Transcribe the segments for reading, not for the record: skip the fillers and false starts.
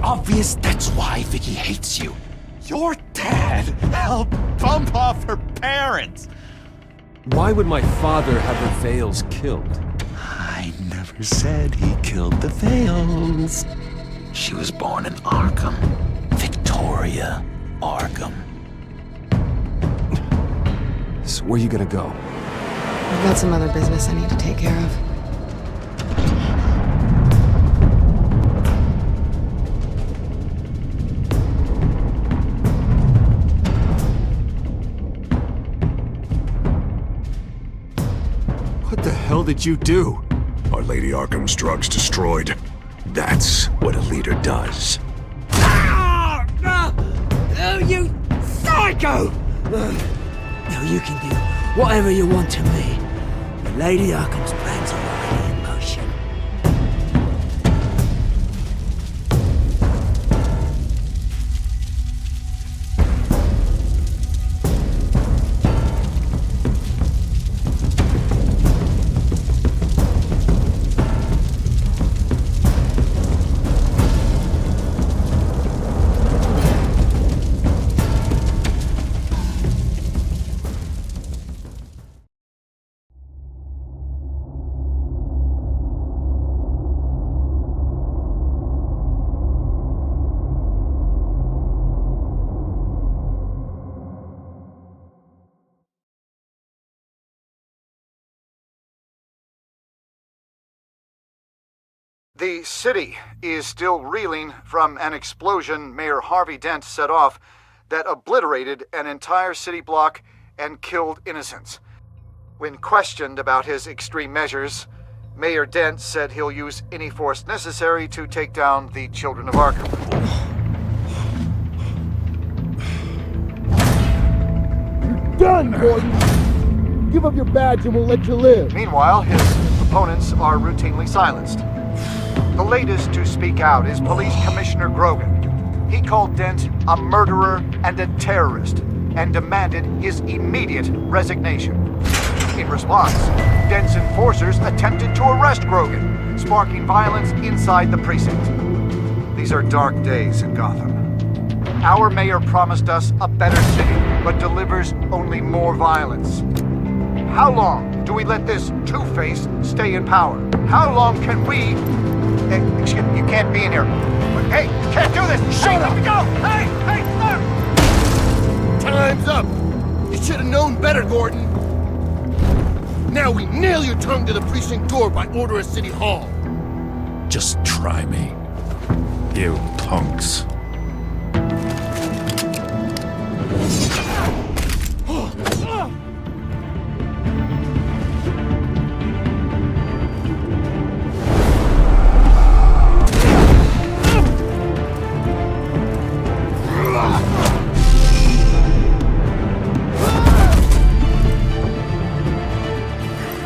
obvious that's why Vicky hates you. Your dad helped bump off her parents. Why would my father have the Vales killed? I never said he killed the Vales. She was born in Arkham. Victoria Arkham. So where you gonna go? I've got some other business I need to take care of. What the hell did you do? Our Lady Arkham's drugs destroyed. That's what a leader does. Oh, you psycho! Now you can do whatever you want to me. The Lady Arkham's plans are already in motion. The city is still reeling from an explosion Mayor Harvey Dent set off that obliterated an entire city block and killed innocents. When questioned about his extreme measures, Mayor Dent said he'll use any force necessary to take down the Children of Arkham. You're done, Gordon! Give up your badge and we'll let you live. Meanwhile, his opponents are routinely silenced. The latest to speak out is Police Commissioner Grogan. He called Dent a murderer and a terrorist and demanded his immediate resignation. In response, Dent's enforcers attempted to arrest Grogan, sparking violence inside the precinct. These are dark days in Gotham. Our mayor promised us a better city, but delivers only more violence. How long do we let this two-face stay in power? How long can we... Excuse me, you can't be in here. Hey, you can't do this! Shut up! Let me go! Hey, stop! Time's up! You should have known better, Gordon. Now we nail your tongue to the precinct door by order of City Hall. Just try me, you punks.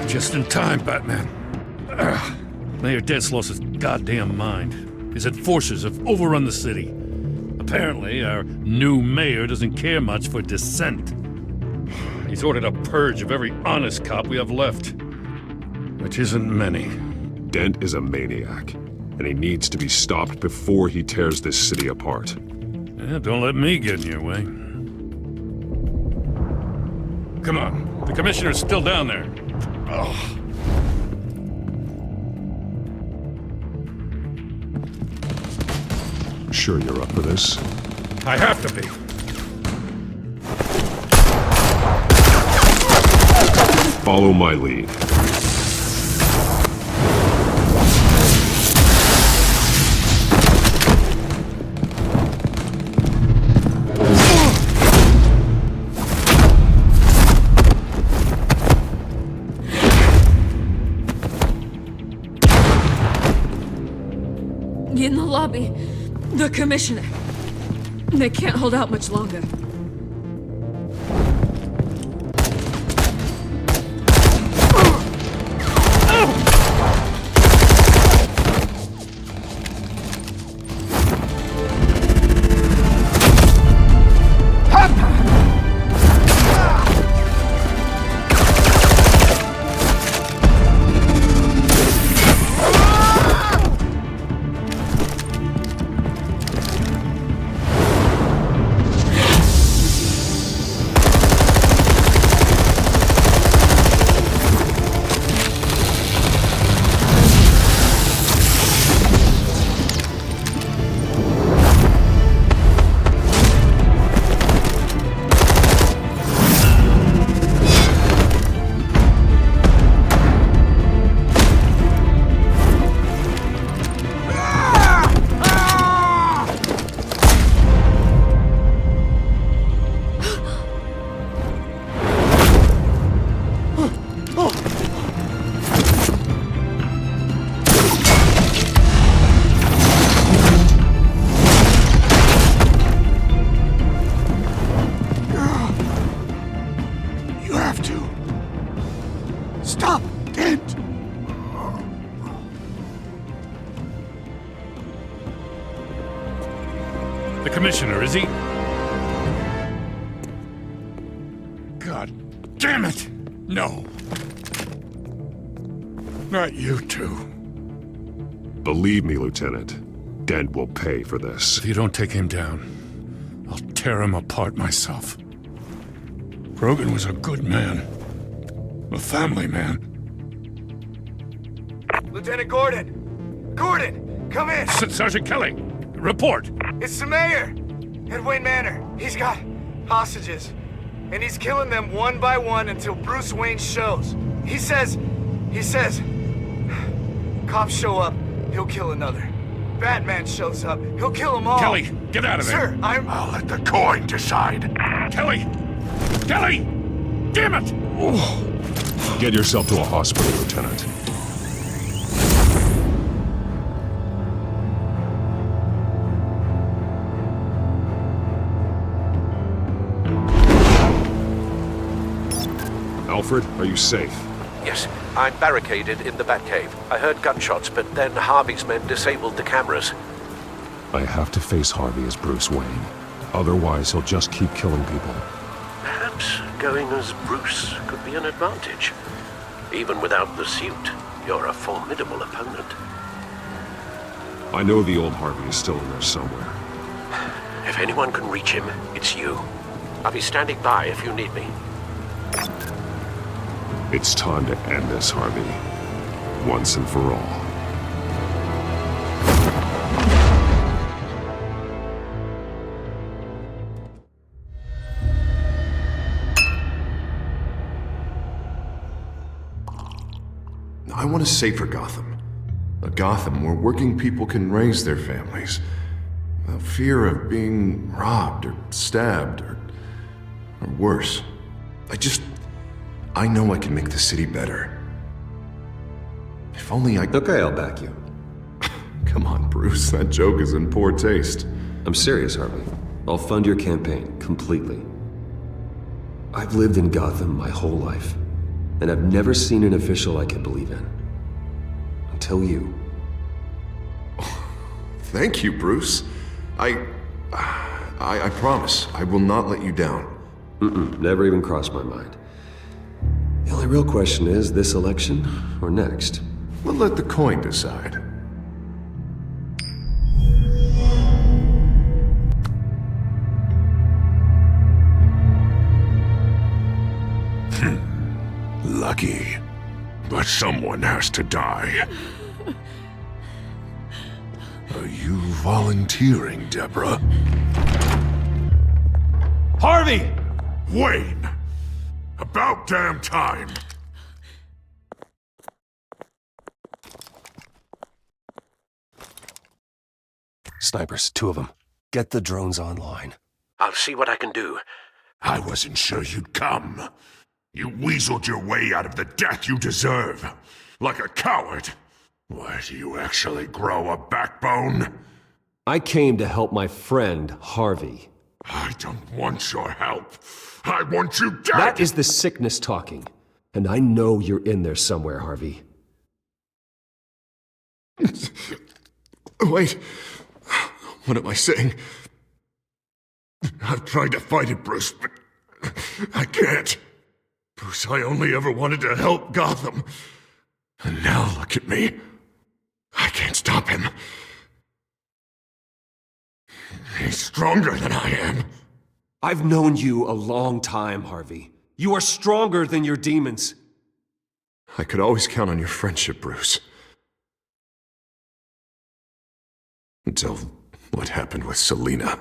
Just in time, Batman. Mayor Dent's lost his goddamn mind. His enforcers have overrun the city. Apparently, our new mayor doesn't care much for dissent. He's ordered a purge of every honest cop we have left. Which isn't many. Dent is a maniac, and he needs to be stopped before he tears this city apart. Yeah, don't let me get in your way. Come on, the commissioner's still down there. Oh. Sure you're up for this? I have to be. Follow my lead. In the lobby, the commissioner. They can't hold out much longer. The commissioner, is he? God damn it! No. Not you two. Believe me, Lieutenant, Dent will pay for this. If you don't take him down, I'll tear him apart myself. Grogan was a good man. A family man. Lieutenant Gordon! Gordon! Come in! Sergeant Kelly! Report! It's the mayor! At Wayne Manor. He's got hostages. And he's killing them one by one until Bruce Wayne shows. He says... Cops show up, he'll kill another. Batman shows up, he'll kill them all. Kelly, get out of there! Sir, I'll let the coin decide. Kelly! Kelly! Damn it! Get yourself to a hospital, Lieutenant. Alfred, are you safe? Yes, I'm barricaded in the Batcave. I heard gunshots, but then Harvey's men disabled the cameras. I have to face Harvey as Bruce Wayne. Otherwise, he'll just keep killing people. Perhaps going as Bruce could be an advantage. Even without the suit, you're a formidable opponent. I know the old Harvey is still in there somewhere. If anyone can reach him, it's you. I'll be standing by if you need me. It's time to end this, Harvey. Once and for all. I want a safer Gotham. A Gotham where working people can raise their families without fear of being robbed or stabbed or worse. I know I can make the city better. If only I... Okay, I'll back you. Come on, Bruce, that joke is in poor taste. I'm serious, Harvey. I'll fund your campaign, completely. I've lived in Gotham my whole life, and I've never seen an official I can believe in. Until you. Thank you, Bruce. I promise, I will not let you down. Never even crossed my mind. The only real question is, this election or next? We'll let the coin decide. Lucky. But someone has to die. Are you volunteering, Deborah? Harvey! Wayne! About damn time! Snipers, 2 of them. Get the drones online. I'll see what I can do. I wasn't sure you'd come. You weaseled your way out of the death you deserve. Like a coward. Why, do you actually grow a backbone? I came to help my friend, Harvey. I don't want your help. I want you dead! That is the sickness talking. And I know you're in there somewhere, Harvey. Wait. What am I saying? I've tried to fight it, Bruce, but I can't. Bruce, I only ever wanted to help Gotham. And now look at me. I can't stop him. He's stronger than I am. I've known you a long time, Harvey. You are stronger than your demons. I could always count on your friendship, Bruce. Until what happened with Selina.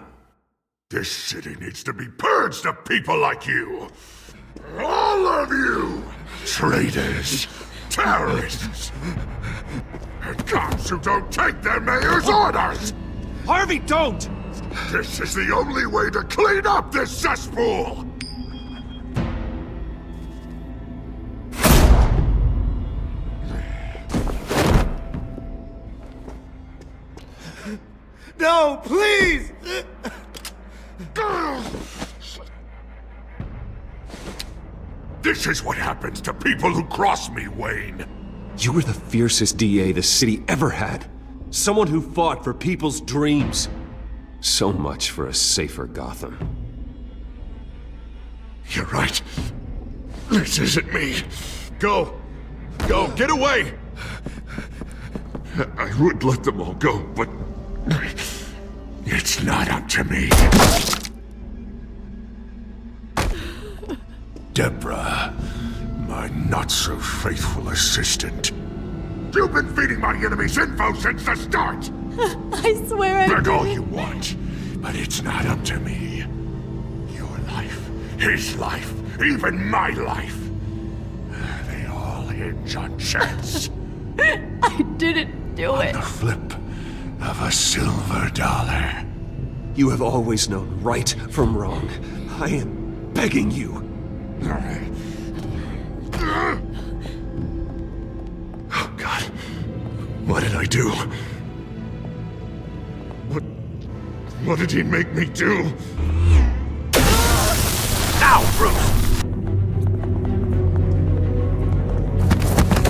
This city needs to be purged of people like you. All of you! Traitors, terrorists, and cops who don't take their mayor's orders! Harvey, don't! This is the only way to clean up this cesspool! No, please! This is what happens to people who cross me, Wayne. You were the fiercest DA the city ever had. Someone who fought for people's dreams. So much for a safer Gotham. You're right. This isn't me. Go! Go! Get away! I would let them all go, but... it's not up to me. Deborah, my not-so-faithful assistant. You've been feeding my enemies info since the start! I swear I Beg all didn't. you want, but it's not up to me. Your life, his life, even my life. They all hinge on chance. I didn't do it. The flip of a silver dollar. You have always known right from wrong. I am begging you. Oh, God. What did I do? What did he make me do? Now, Bruce!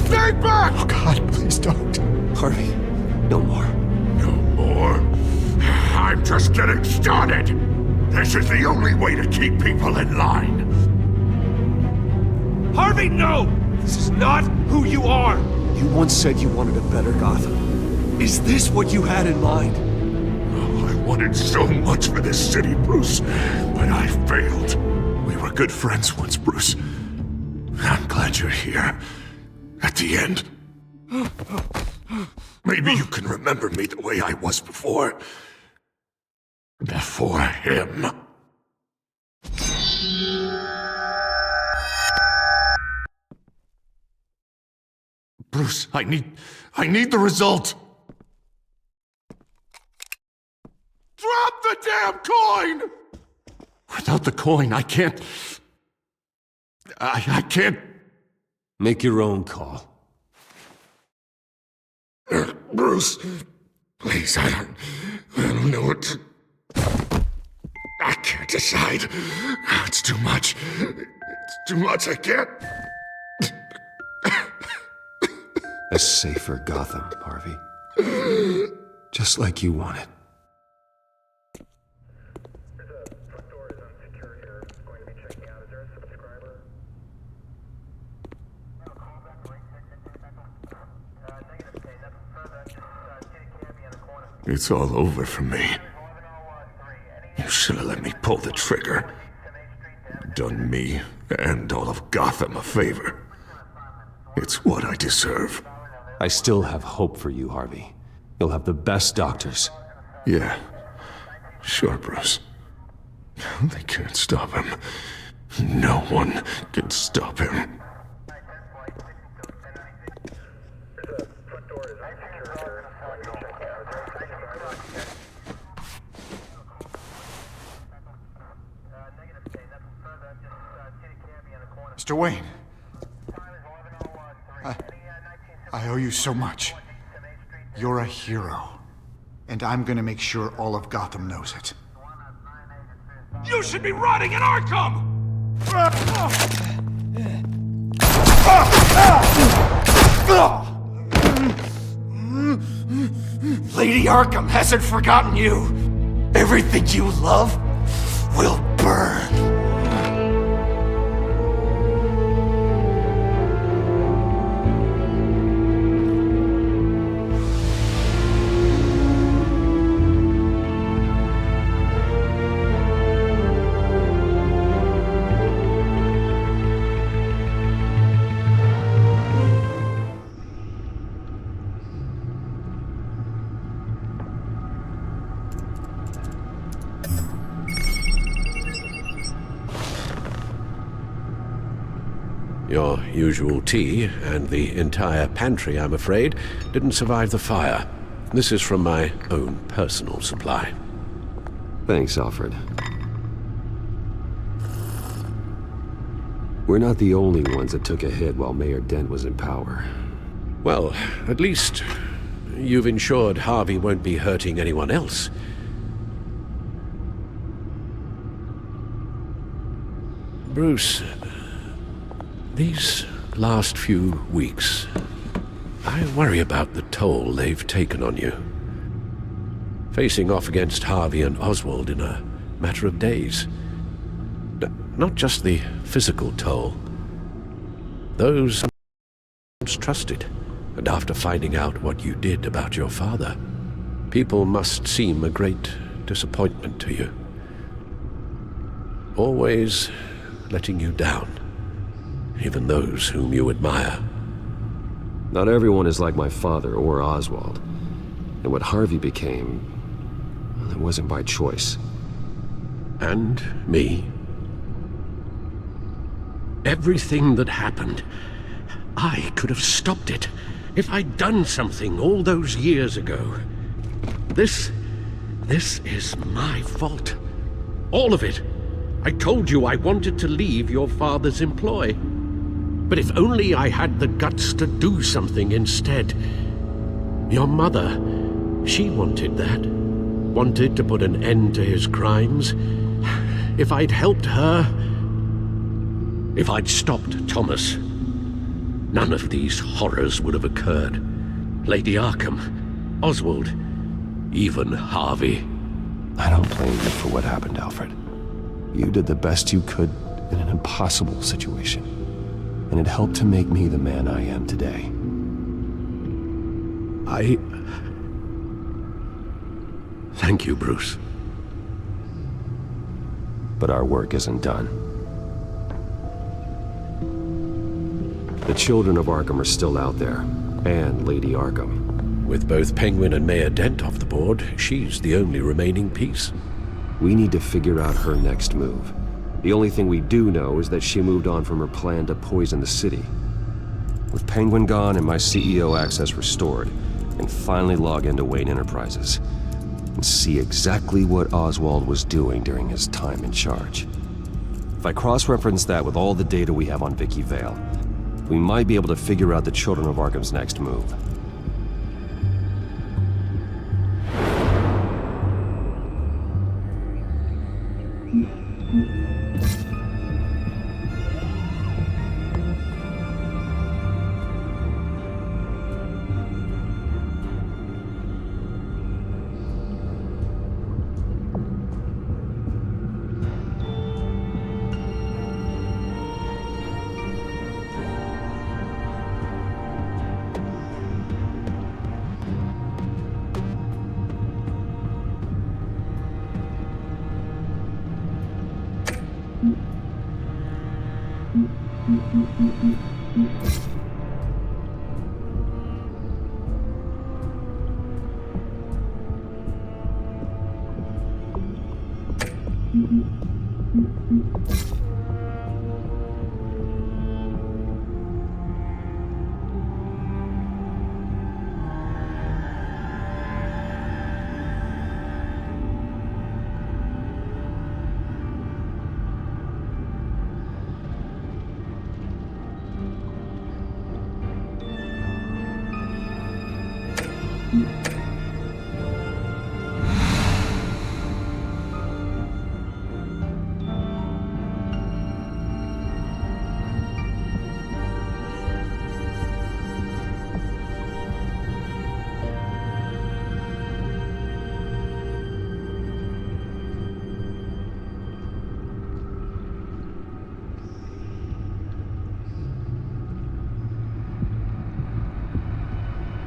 Stay back! Oh, God, please don't. Harvey, no more. No more? I'm just getting started! This is the only way to keep people in line. Harvey, no! This is not who you are! You once said you wanted a better Gotham. Is this what you had in mind? Oh, I wanted so much for this city, Bruce, but I failed. We were good friends once, Bruce. I'm glad you're here. At the end. Maybe you can remember me the way I was before. Before him. Bruce, I need the result. Drop the damn coin! Without the coin, I can't... I can't... Make your own call. Bruce, please, I don't know what to... I can't decide. It's too much. It's too much, I can't... A safer Gotham, Harvey. Just like you wanted. It's all over for me. You should have let me pull the trigger. Done me and all of Gotham a favor. It's what I deserve. I still have hope for you, Harvey. You'll have the best doctors. Yeah. Sure, Bruce. They can't stop him. No one can stop him. Mr. Wayne. I owe you so much. You're a hero. And I'm gonna make sure all of Gotham knows it. You should be rotting in Arkham! Lady Arkham hasn't forgotten you. Everything you love will burn. Your usual tea and the entire pantry, I'm afraid, didn't survive the fire. This is from my own personal supply. Thanks, Alfred. We're not the only ones that took a hit while Mayor Dent was in power. Well, at least you've ensured Harvey won't be hurting anyone else. Bruce, these last few weeks, I worry about the toll they've taken on you. facing off against Harvey and Oswald in a matter of days. Not just the physical toll. Those once trusted, and after finding out what you did about your father, people must seem a great disappointment to you. Always letting you down, even those whom you admire. Not everyone is like my father or Oswald. And what Harvey became, well, it wasn't by choice. And me. Everything that happened, I could have stopped it if I'd done something all those years ago. This is my fault. All of it. I told you I wanted to leave your father's employ. But if only I had the guts to do something instead. Your mother, she wanted that. Wanted to put an end to his crimes. If I'd helped her, if I'd stopped Thomas, none of these horrors would have occurred. Lady Arkham, Oswald, even Harvey. I don't blame you for what happened, Alfred. You did the best you could in an impossible situation, and it helped to make me the man I am today. Thank you, Bruce. But our work isn't done. The children of Arkham are still out there, and Lady Arkham. With both Penguin and Mayor Dent off the board, she's the only remaining piece. We need to figure out her next move. The only thing we do know is that she moved on from her plan to poison the city. With Penguin gone and my CEO access restored, I can finally log into Wayne Enterprises and see exactly what Oswald was doing during his time in charge. If I cross-reference that with all the data we have on Vicky Vale, we might be able to figure out the Children of Arkham's next move.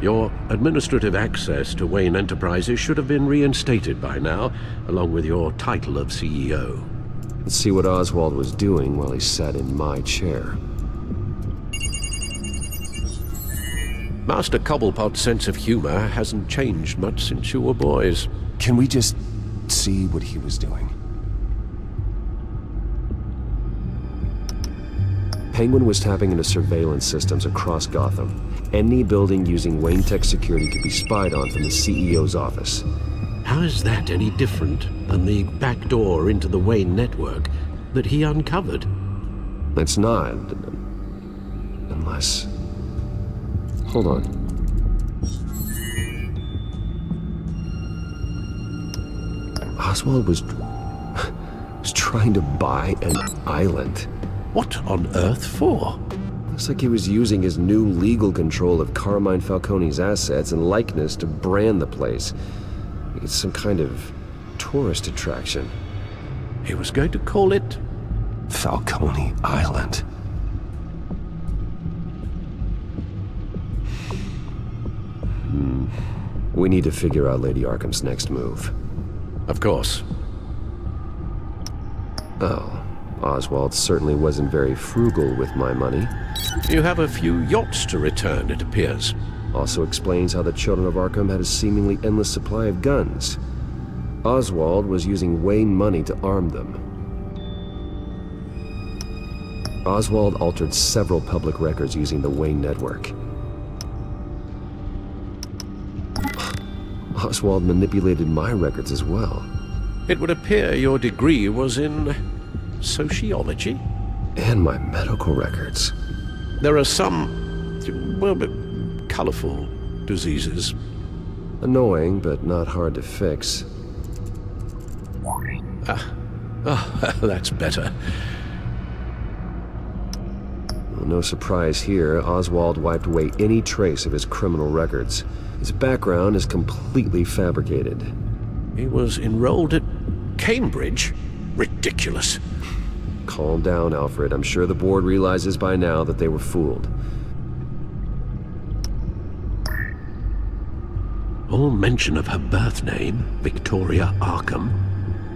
Your administrative access to Wayne Enterprises should have been reinstated by now, along with your title of CEO. Let's see what Oswald was doing while he sat in my chair. Master Cobblepot's sense of humor hasn't changed much since you were boys. Can we just see what he was doing? Penguin was tapping into surveillance systems across Gotham. Any building using Wayne Tech security could be spied on from the CEO's office. How is that any different than the back door into the Wayne network that he uncovered? It's not. Unless... Hold on. Oswald was trying to buy an island. What on earth for? Looks like he was using his new legal control of Carmine Falcone's assets and likeness to brand the place. It's some kind of tourist attraction. He was going to call it Falcone Island. We need to figure out Lady Arkham's next move. Of course. Oh, Oswald certainly wasn't very frugal with my money. You have a few yachts to return, it appears. Also explains how the Children of Arkham had a seemingly endless supply of guns. Oswald was using Wayne money to arm them. Oswald altered several public records using the Wayne network. Oswald manipulated my records as well. It would appear your degree was in sociology? And my medical records. There are some, well, colorful diseases. Annoying, but not hard to fix. That's better. Well, no surprise here, Oswald wiped away any trace of his criminal records. His background is completely fabricated. He was enrolled at Cambridge? Ridiculous. Calm down, Alfred. I'm sure the board realizes by now that they were fooled. All mention of her birth name, Victoria Arkham,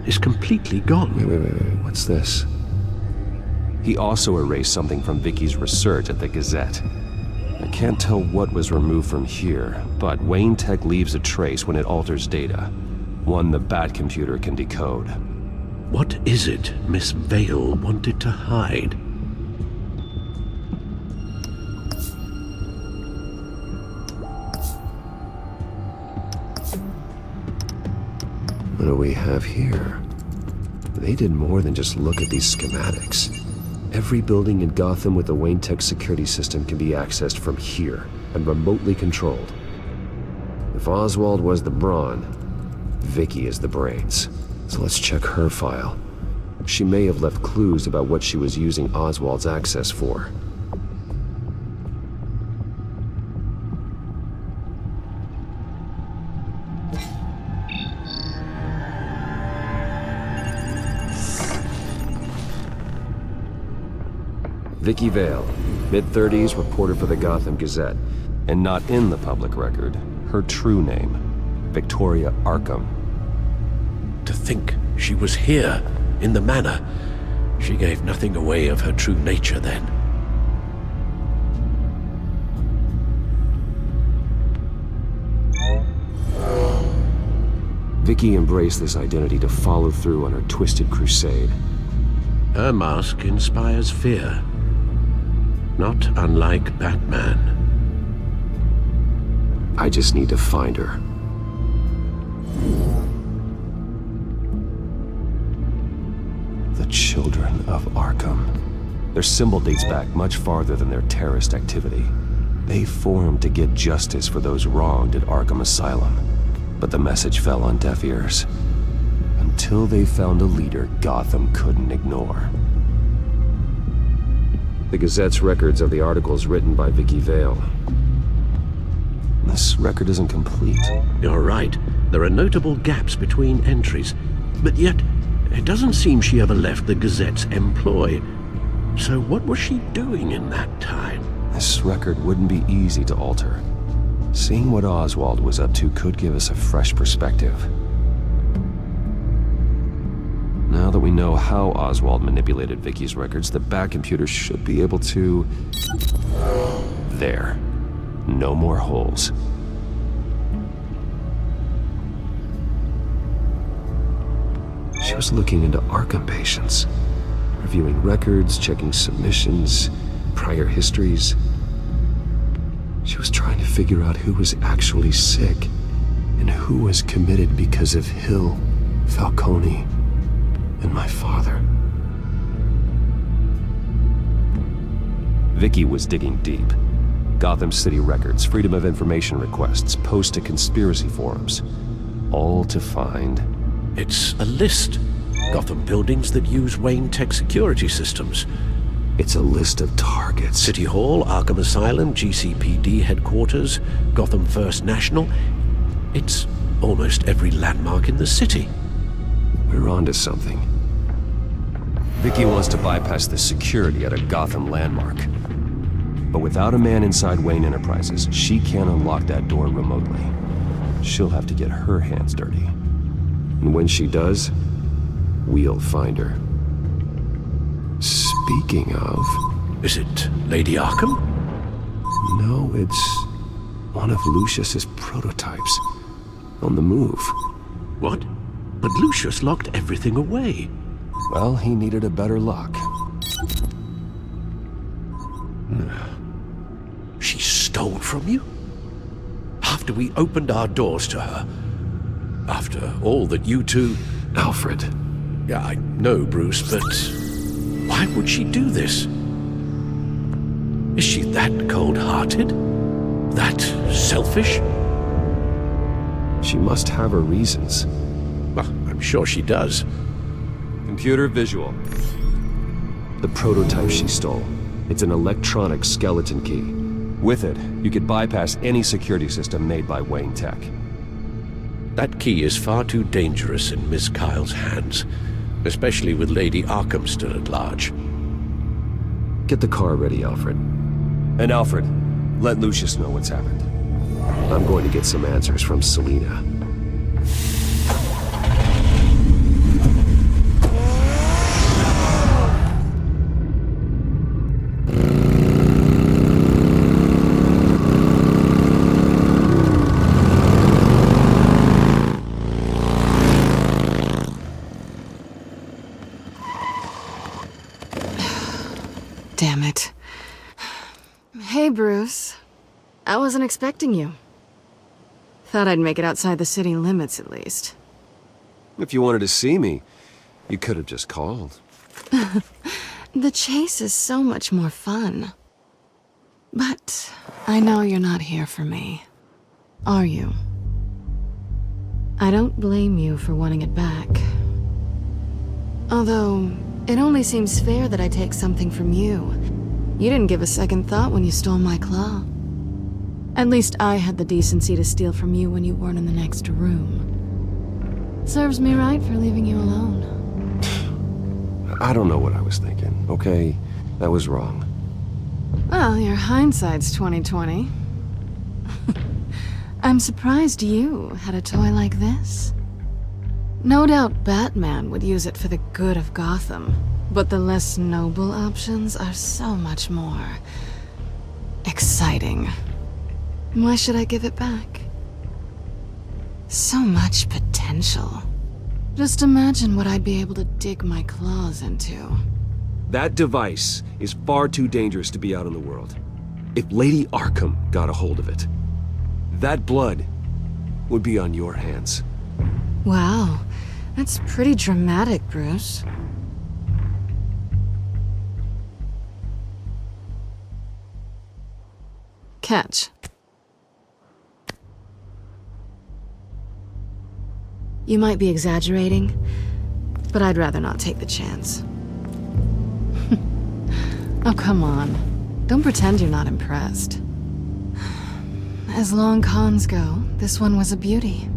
is completely gone. Wait. What's this? He also erased something from Vicky's research at the Gazette. I can't tell what was removed from here, but Wayne Tech leaves a trace when it alters data. One the Bat computer can decode. What is it Miss Vale wanted to hide? What do we have here? They did more than just look at these schematics. Every building in Gotham with the Wayne Tech security system can be accessed from here and remotely controlled. If Oswald was the brawn, Vicky is the brains. So let's check her file. She may have left clues about what she was using Oswald's access for. Vicky Vale, mid-30s, reporter for the Gotham Gazette. And not in the public record, her true name, Victoria Arkham. To think she was here, in the manor. She gave nothing away of her true nature then. Vicky embraced this identity to follow through on her twisted crusade. Her mask inspires fear. Not unlike Batman. I just need to find her. The Children of Arkham. Their symbol dates back much farther than their terrorist activity. They formed to get justice for those wronged at Arkham Asylum. But the message fell on deaf ears. Until they found a leader Gotham couldn't ignore. The Gazette's records of the articles written by Vicky Vale. This record isn't complete. You're right. There are notable gaps between entries. But yet, it doesn't seem she ever left the Gazette's employ. So what was she doing in that time? This record wouldn't be easy to alter. Seeing what Oswald was up to could give us a fresh perspective. Now that we know how Oswald manipulated Vicky's records, the Bat computer should be able to... There. No more holes. She was looking into Arkham patients, reviewing records, checking submissions, prior histories. She was trying to figure out who was actually sick and who was committed because of Hill, Falcone, and my father. Vicky was digging deep. Gotham City records, Freedom of Information requests, posts to conspiracy forums. All to find... It's a list. Gotham buildings that use Wayne Tech security systems. It's a list of targets. City Hall, Arkham Asylum, GCPD headquarters, Gotham First National. It's almost every landmark in the city. We're onto something. Vicky wants to bypass the security at a Gotham landmark. But without a man inside Wayne Enterprises, she can't unlock that door remotely. She'll have to get her hands dirty. And when she does, we'll find her. Speaking of... Is it Lady Arkham? No, it's one of Lucius's prototypes. On the move. What? But Lucius locked everything away. Well, he needed a better lock. She stole from you? After we opened our doors to her? After all that you two... Alfred. Yeah, I know, Bruce, but... why would she do this? Is she that cold-hearted? That selfish? She must have her reasons. Well, I'm sure she does. Computer visual. The prototype she stole. It's an electronic skeleton key. With it, you could bypass any security system made by Wayne Tech. That key is far too dangerous in Miss Kyle's hands, especially with Lady Arkham still at large. Get the car ready, Alfred. And Alfred, let Lucius know what's happened. I'm going to get some answers from Selina. Damn it. Hey, Bruce. I wasn't expecting you. Thought I'd make it outside the city limits, at least. If you wanted to see me, you could have just called. The chase is so much more fun. But I know you're not here for me. Are you? I don't blame you for wanting it back. Although, it only seems fair that I take something from you. You didn't give a second thought when you stole my claw. At least I had the decency to steal from you when you weren't in the next room. Serves me right for leaving you alone. I don't know what I was thinking, okay? That was wrong. Well, your hindsight's 20/20. I'm surprised you had a toy like this. No doubt Batman would use it for the good of Gotham, but the less noble options are so much more exciting. Why should I give it back? So much potential. Just imagine what I'd be able to dig my claws into. That device is far too dangerous to be out in the world. If Lady Arkham got a hold of it, that blood would be on your hands. Wow, that's pretty dramatic, Bruce. Catch. You might be exaggerating, but I'd rather not take the chance. Oh, come on. Don't pretend you're not impressed. As long cons go, this one was a beauty.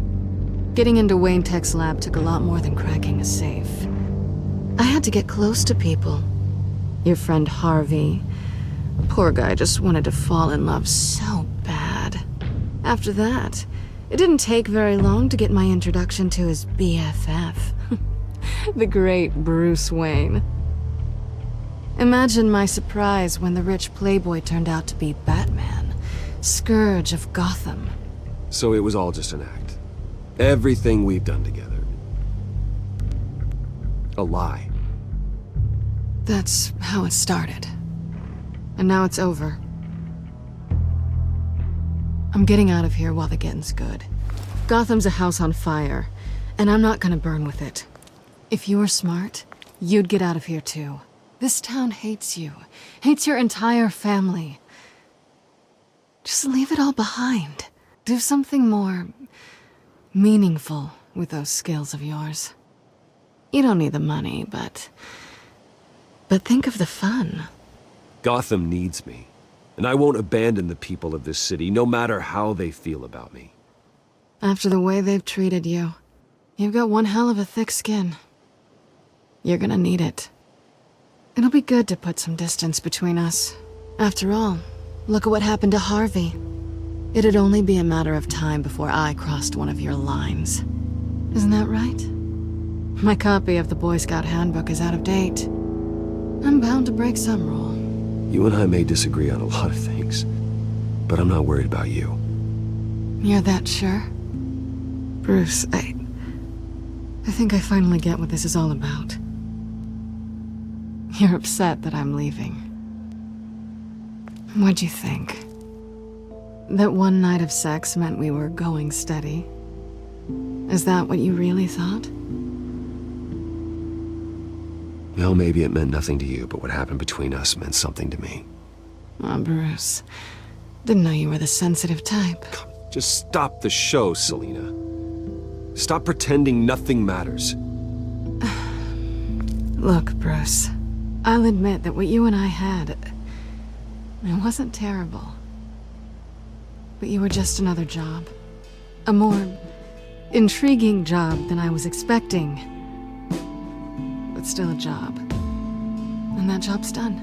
Getting into Wayne Tech's lab took a lot more than cracking a safe. I had to get close to people. Your friend Harvey. Poor guy just wanted to fall in love so bad. After that, it didn't take very long to get my introduction to his BFF. The great Bruce Wayne. Imagine my surprise when the rich playboy turned out to be Batman, Scourge of Gotham. So it was all just an act. Everything we've done together. A lie. That's how it started. And now it's over. I'm getting out of here while the getting's good. Gotham's a house on fire, and I'm not gonna burn with it. If you were smart, you'd get out of here too. This town hates you, hates your entire family. Just leave it all behind. Do something more meaningful with those skills of yours. You don't need the money, but think of the fun. Gotham needs me, and I won't abandon the people of this city, no matter how they feel about me. After the way they've treated you, you've got one hell of a thick skin. You're gonna need it. It'll be good to put some distance between us. After all, look at what happened to Harvey. It'd only be a matter of time before I crossed one of your lines. Isn't that right? My copy of the Boy Scout Handbook is out of date. I'm bound to break some rule. You and I may disagree on a lot of things, but I'm not worried about you. You're that sure? Bruce, I think I finally get what this is all about. You're upset that I'm leaving. What'd you think? That one night of sex meant we were going steady? Is that what you really thought? Well, maybe it meant nothing to you, but what happened between us meant something to me. Oh, Bruce. Didn't know you were the sensitive type. Just stop the show, Selina. Stop pretending nothing matters. Look, Bruce. I'll admit that what you and I had... it wasn't terrible. But you were just another job. A more intriguing job than I was expecting. But still a job. And that job's done.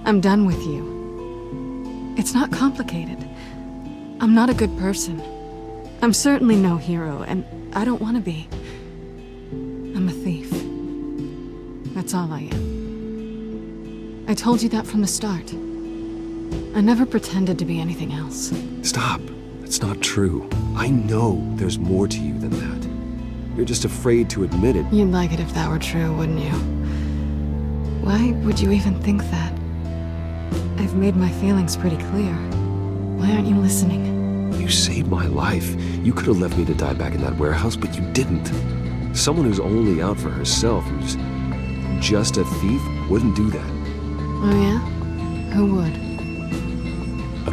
I'm done with you. It's not complicated. I'm not a good person. I'm certainly no hero, and I don't want to be. I'm a thief. That's all I am. I told you that from the start. I never pretended to be anything else. Stop. That's not true. I know there's more to you than that. You're just afraid to admit it. You'd like it if that were true, wouldn't you? Why would you even think that? I've made my feelings pretty clear. Why aren't you listening? You saved my life. You could have left me to die back in that warehouse, but you didn't. Someone who's only out for herself, who's just a thief, wouldn't do that. Oh yeah? Who would?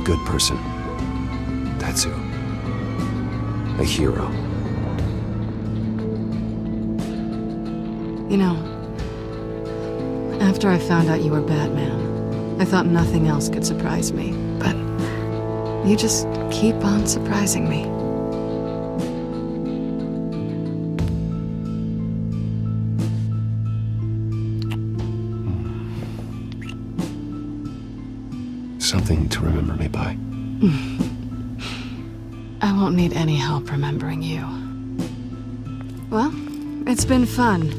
A good person. That's who. A hero. You know, after I found out you were Batman, I thought nothing else could surprise me, but you just keep on surprising me. Something to remember me by. I won't need any help remembering you. Well, it's been fun.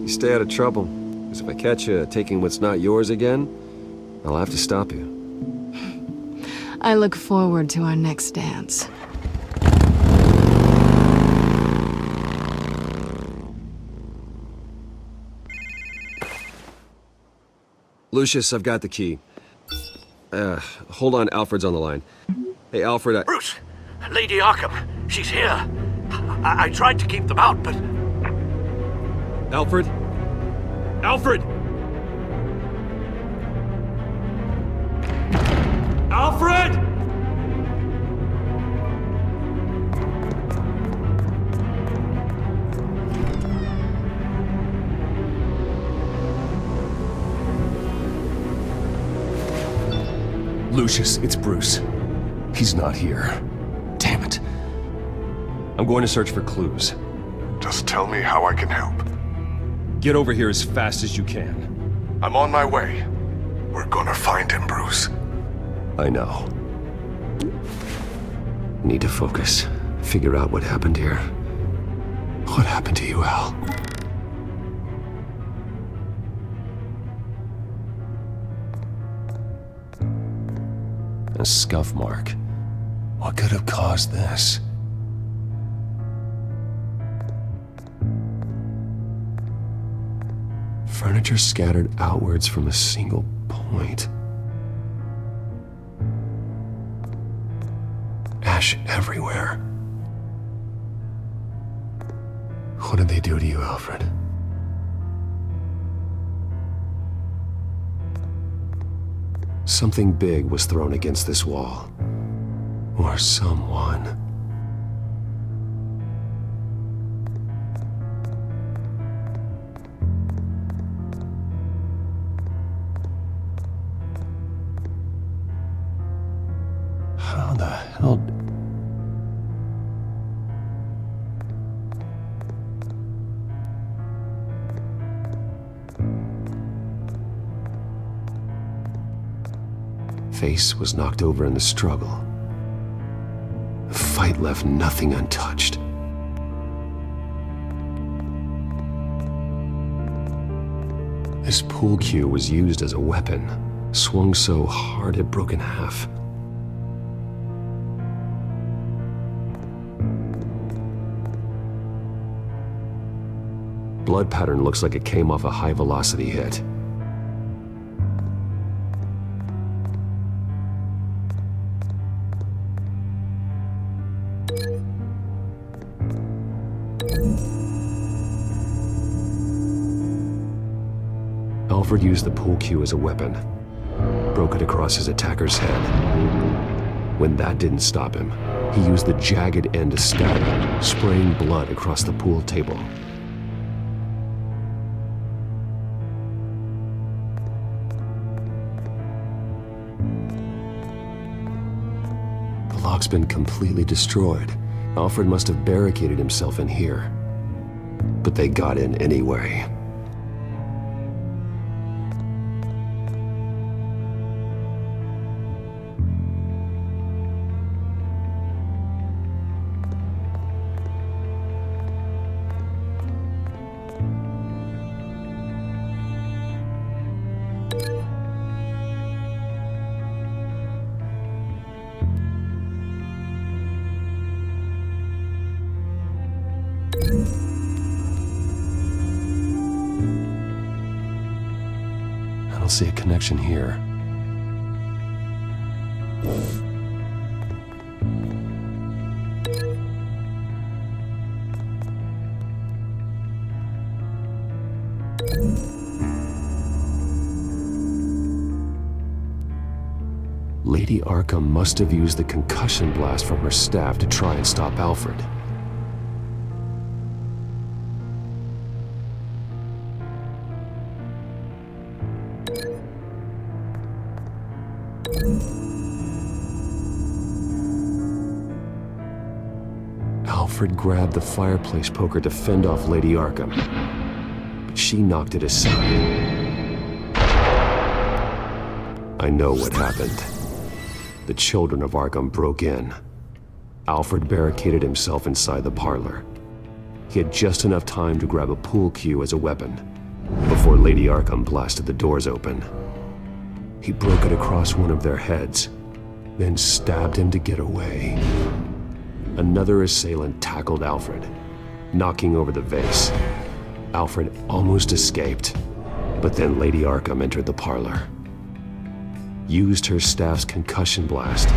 You stay out of trouble, because if I catch you taking what's not yours again, I'll have to stop you. I look forward to our next dance. Lucius, I've got the key. Hold on, Alfred's on the line. Hey, Alfred, Bruce! Lady Arkham, she's here. I tried to keep them out, but... Alfred? Alfred! Alfred! Lucius, it's Bruce. He's not here. Damn it. I'm going to search for clues. Just tell me how I can help. Get over here as fast as you can. I'm on my way. We're gonna find him, Bruce. I know. Need to focus. Figure out what happened here. What happened to you, Al? A scuff mark. What could have caused this? Furniture scattered outwards from a single point. Ash everywhere. What did they do to you, Alfred? Something big was thrown against this wall. Or someone. How the hell... Face was knocked over in the struggle. The fight left nothing untouched. This pool cue was used as a weapon, swung so hard it broke in half. Blood pattern looks like it came off a high-velocity hit. Alfred used the pool cue as a weapon, broke it across his attacker's head. When that didn't stop him, he used the jagged end to stab him, spraying blood across the pool table. The lock's been completely destroyed. Alfred must have barricaded himself in here. But they got in anyway. I don't see a connection here. Lady Arkham must have used the concussion blast from her staff to try and stop Alfred. Alfred grabbed the fireplace poker to fend off Lady Arkham, but she knocked it aside. I know what happened. The children of Arkham broke in. Alfred barricaded himself inside the parlor. He had just enough time to grab a pool cue as a weapon before Lady Arkham blasted the doors open. He broke it across one of their heads, then stabbed him to get away. Another assailant tackled Alfred, knocking over the vase. Alfred almost escaped, but then Lady Arkham entered the parlor. Used her staff's concussion blast,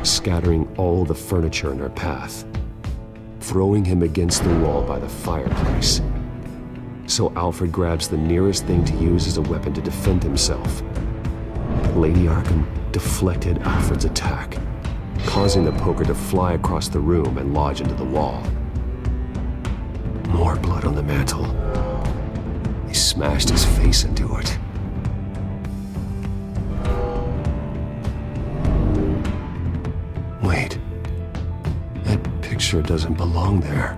scattering all the furniture in her path, throwing him against the wall by the fireplace. So Alfred grabs the nearest thing to use as a weapon to defend himself. Lady Arkham deflected Alfred's attack, causing the poker to fly across the room and lodge into the wall. More blood on the mantel. He smashed his face into it. Wait, that picture doesn't belong there.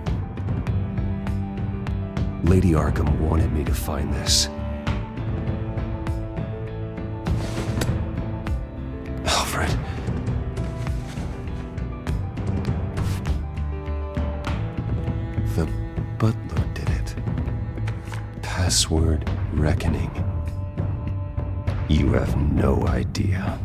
Lady Arkham wanted me to find this. Alfred. The butler did it. Password reckoning. You have no idea.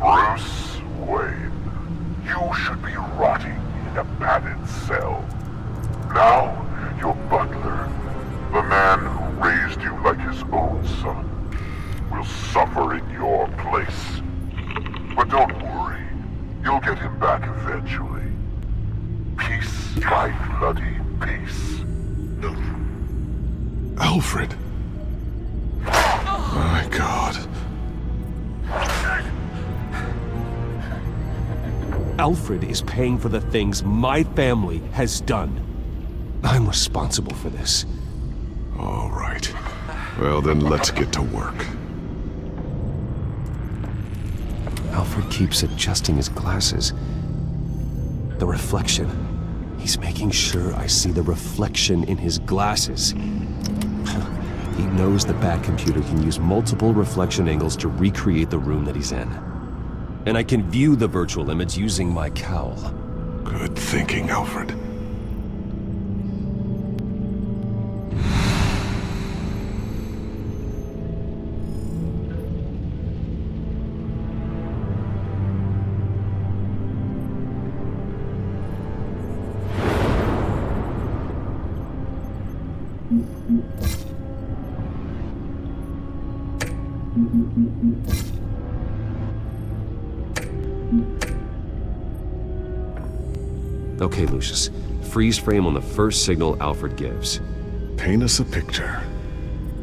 Bruce Wayne, you should be rotting in a padded cell. Now, your butler, the man who raised you like his own son, will suffer in your place. But don't worry, you'll get him back eventually. Piece by bloody piece. Alfred! My God. Alfred is paying for the things my family has done. I'm responsible for this. All right. Well, then let's get to work. Alfred keeps adjusting his glasses. The reflection. He's making sure I see the reflection in his glasses. He knows the Batcomputer can use multiple reflection angles to recreate the room that he's in. And I can view the virtual image using my cowl. Good thinking, Alfred. Okay, Lucius. Freeze frame on the first signal Alfred gives. Paint us a picture.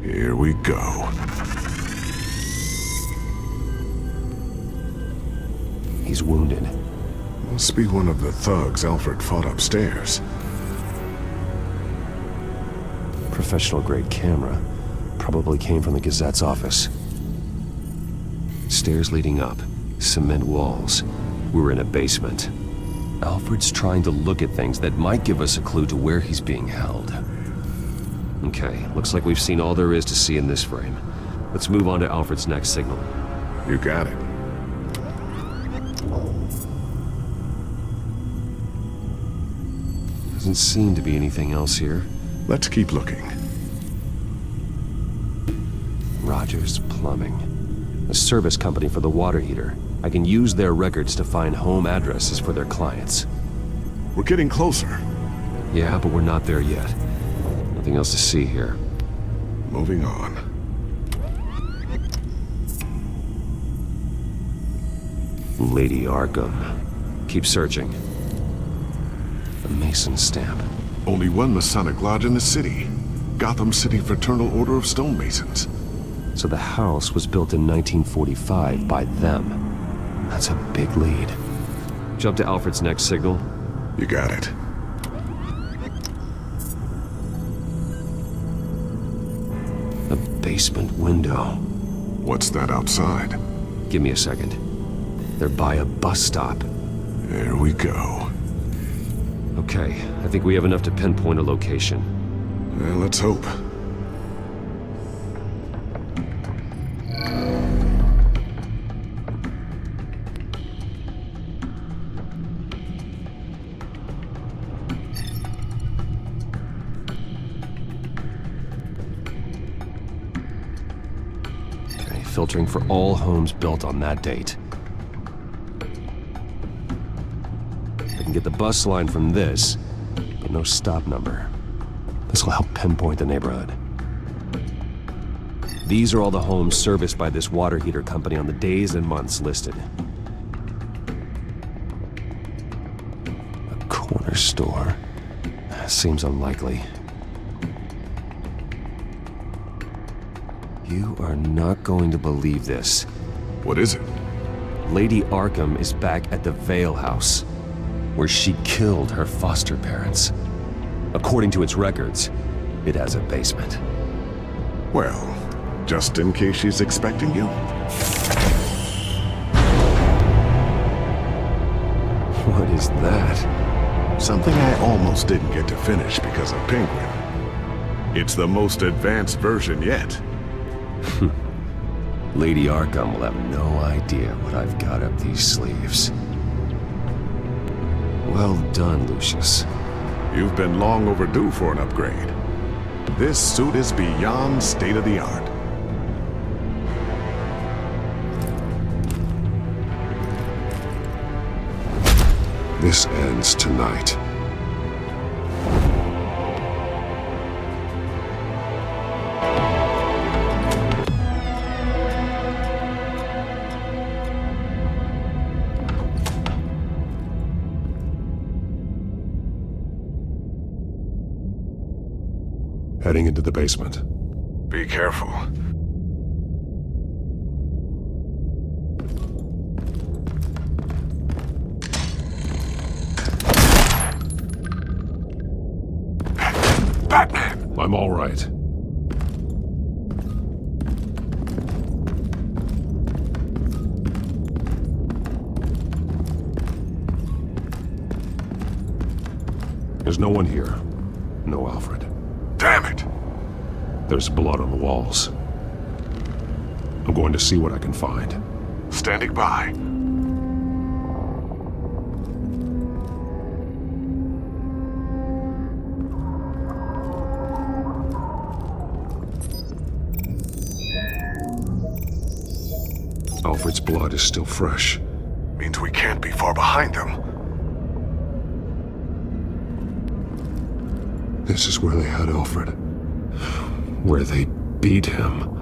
Here we go. He's wounded. Must be one of the thugs Alfred fought upstairs. Professional-grade camera. Probably came from the Gazette's office. Stairs leading up. Cement walls. We're in a basement. Alfred's trying to look at things that might give us a clue to where he's being held. Okay, looks like we've seen all there is to see in this frame. Let's move on to Alfred's next signal. You got it. Doesn't seem to be anything else here. Let's keep looking. Rogers Plumbing. A service company for the water heater. I can use their records to find home addresses for their clients. We're getting closer. Yeah, but we're not there yet. Nothing else to see here. Moving on. Lady Arkham. Keep searching. The Mason stamp. Only one Masonic lodge in the city. Gotham City Fraternal Order of Stonemasons. So the house was built in 1945 by them. That's a big lead. Jump to Alfred's next signal. You got it. A basement window. What's that outside? Give me a second. They're by a bus stop. There we go. Okay, I think we have enough to pinpoint a location. Well, let's hope. Filtering for all homes built on that date. I can get the bus line from this, but no stop number. This will help pinpoint the neighborhood. These are all the homes serviced by this water heater company on the days and months listed. A corner store. Seems unlikely. You are not going to believe this. What is it? Lady Arkham is back at the Vale House, where she killed her foster parents. According to its records, it has a basement. Well, just in case she's expecting you. What is that? Something I almost didn't get to finish because of Penguin. It's the most advanced version yet. Lady Arkham will have no idea what I've got up these sleeves. Well done, Lucius. You've been long overdue for an upgrade. This suit is beyond state-of-the-art. This ends tonight. Heading into the basement. Be careful. Batman! I'm all right. There's no one here. No Alfred. Damn it! There's blood on the walls. I'm going to see what I can find. Standing by. Alfred's blood is still fresh. Means we can't be far behind them. This is where they had Alfred. Where they beat him.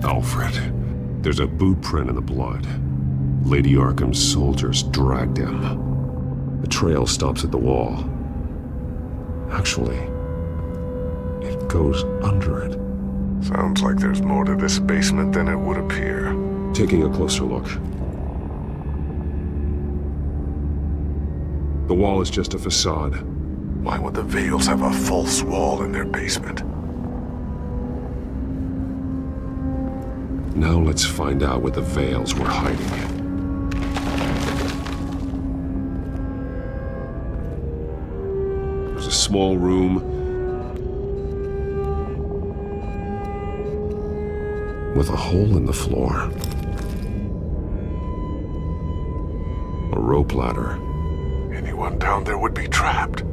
Alfred. There's a boot print in the blood. Lady Arkham's soldiers dragged him. The trail stops at the wall. Actually, it goes under it. Sounds like there's more to this basement than it would appear. Taking a closer look. The wall is just a facade. Why would the Vales have a false wall in their basement? Now let's find out what the Vales were hiding. There's a small room with a hole in the floor. A rope ladder. Anyone down there would be trapped.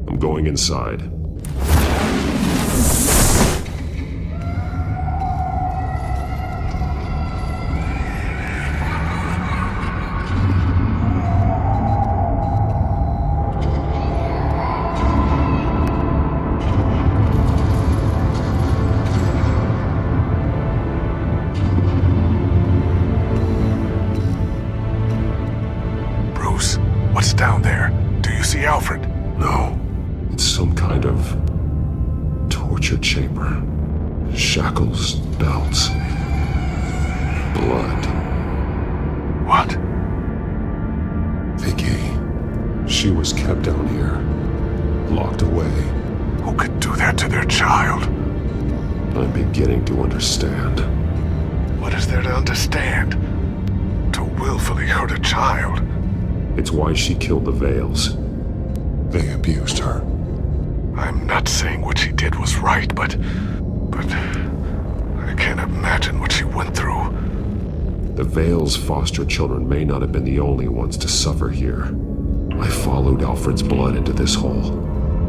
I'm going inside. Bruce, what's down there? Do you see Alfred? No. It's some kind of torture chamber. Shackles, belts, blood. What? Vicky. She was kept down here, locked away. Who could do that to their child? I'm beginning to understand. What is there to understand? To willfully hurt a child? It's why she killed the Vales. They abused her. I'm not saying what she did was right, but I can't imagine what she went through. The Vales' foster children may not have been the only ones to suffer here. I followed Alfred's blood into this hole.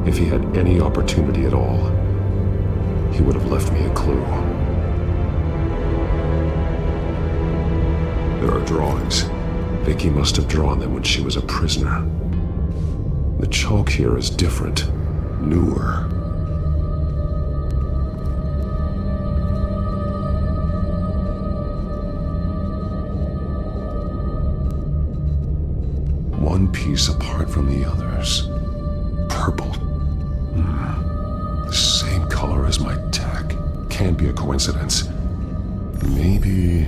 If he had any opportunity at all, he would have left me a clue. There are drawings. Vicky must have drawn them when she was a prisoner. The chalk here is different, newer. One piece apart from the others. Purple. The same color as my tech. Can't be a coincidence. Maybe...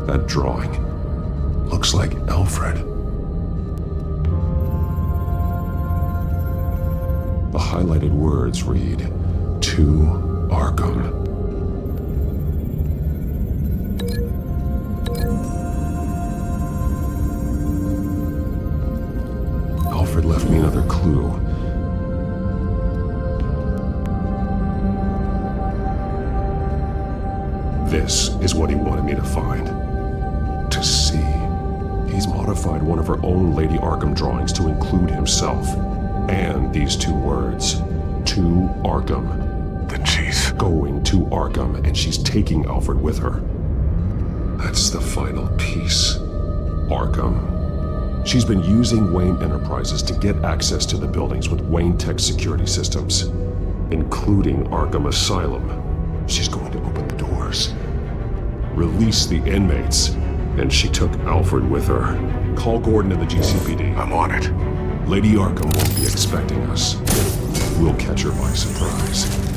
That drawing looks like Alfred. The highlighted words read, "To Arkham." Alfred left me another clue. This is what he wanted me to find. To see. He's modified one of her own Lady Arkham drawings to include himself. And these two words. To Arkham. Then she's going to Arkham, and she's taking Alfred with her. That's the final piece. Arkham. She's been using Wayne Enterprises to get access to the buildings with Wayne Tech security systems, including Arkham Asylum. She's going to open the doors, release the inmates, and she took Alfred with her. Call Gordon and the GCPD. I'm on it. Lady Arkham won't be expecting us. We'll catch her by surprise.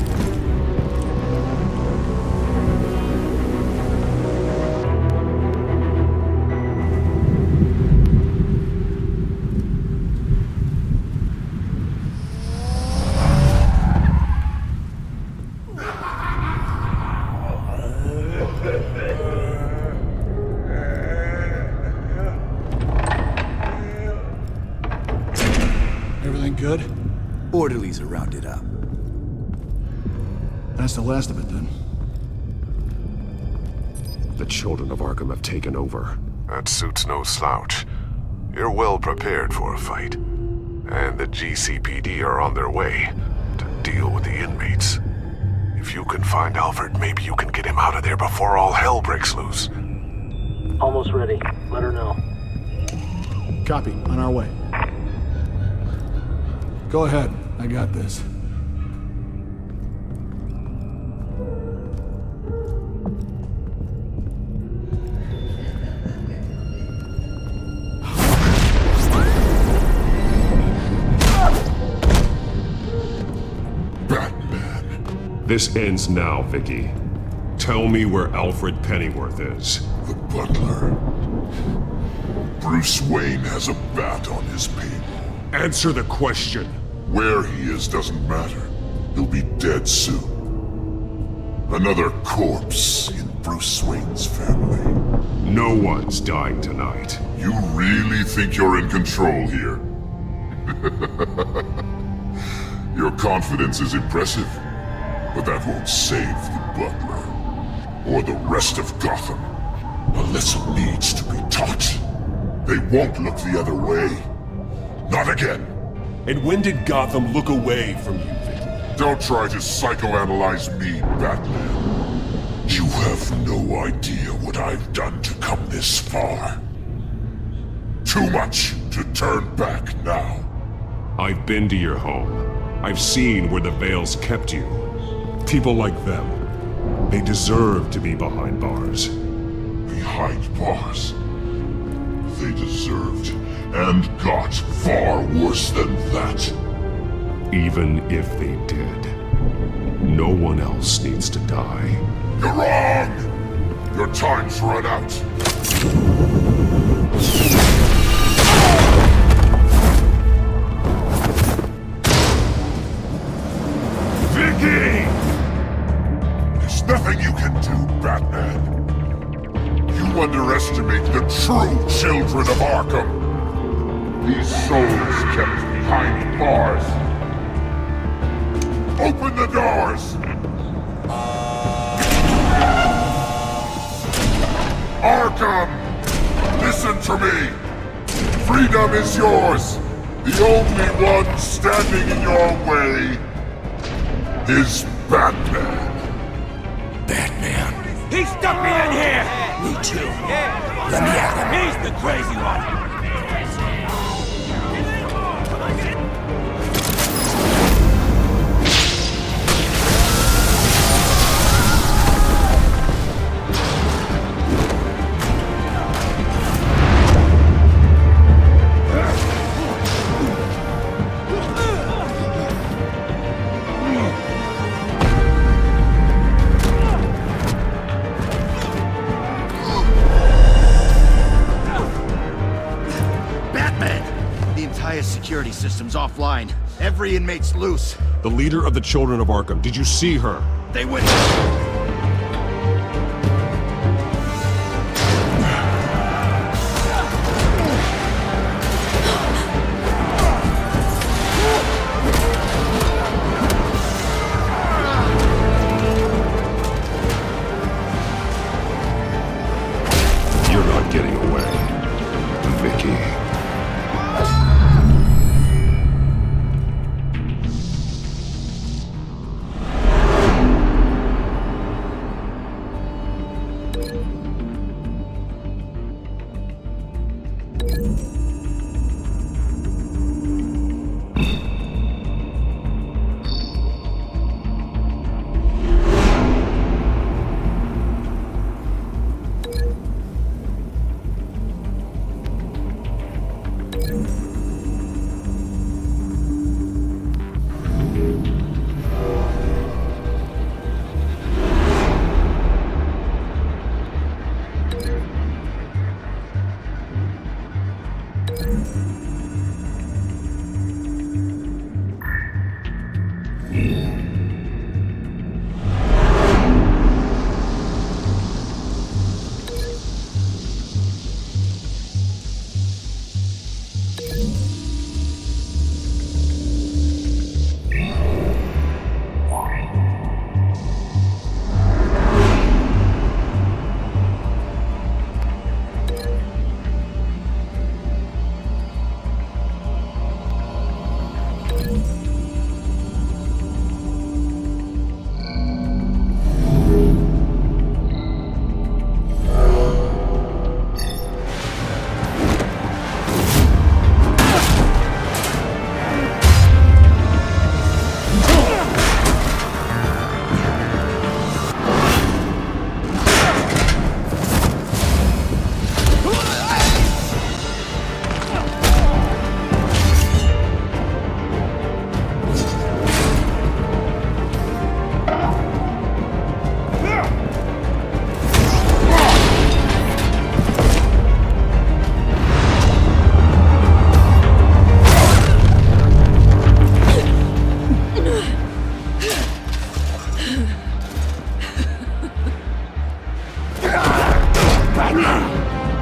Everything good? Orderlies are rounded up. That's the last of it, then. The children of Arkham have taken over. That suit's no slouch. You're well prepared for a fight. And the GCPD are on their way to deal with the inmates. If you can find Alfred, maybe you can get him out of there before all hell breaks loose. Almost ready. Let her know. Copy. On our way. Go ahead. I got this. Batman. This ends now, Vicky. Tell me where Alfred Pennyworth is. The butler. Bruce Wayne has a bat on his payroll. Answer the question. Where he is doesn't matter. He'll be dead soon. Another corpse in Bruce Wayne's family. No one's dying tonight. You really think you're in control here? Your confidence is impressive, but that won't save the butler. Or the rest of Gotham. A lesson needs to be taught. They won't look the other way. Not again. And when did Gotham look away from you, Vicky? Don't try to psychoanalyze me, Batman. You have no idea what I've done to come this far. Too much to turn back now. I've been to your home. I've seen where the Veils kept you. People like them, they deserve to be behind bars. Behind bars? They deserved and got far worse than that. Even if they did, no one else needs to die. You're wrong! Your time's run out. Vicky! There's nothing you can do, Batman. You underestimate the true children of Arkham. These souls kept behind bars. Open the doors! Arkham! Listen to me! Freedom is yours! The only one standing in your way is Batman. Batman. He stuck me in here! Me too. Let me at him. He's the crazy one. Security system's offline. Every inmate's loose. The leader of the Children of Arkham, did you see her? They went... You're not getting away, Vicky.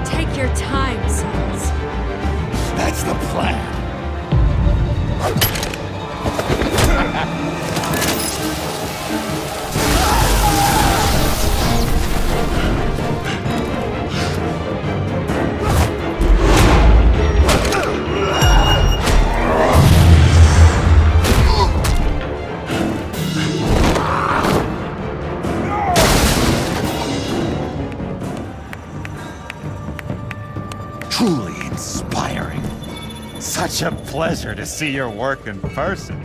Take your time, sons. That's the plan. Truly inspiring. Such a pleasure to see your work in person.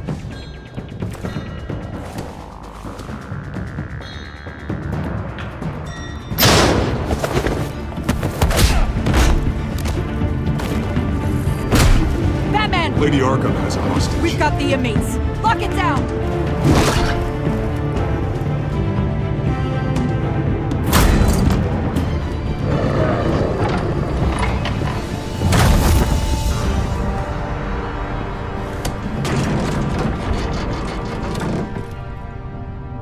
Batman! Lady Arkham has a hostage. We've got the inmates. Lock it down!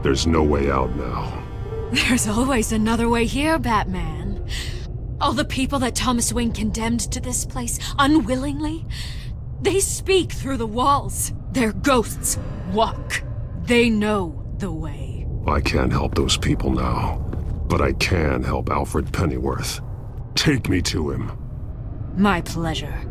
There's no way out now. There's always another way here, Batman. All the people that Thomas Wayne condemned to this place unwillingly, they speak through the walls. Their ghosts walk. They know the way. I can't help those people now, but I can help Alfred Pennyworth. Take me to him. My pleasure.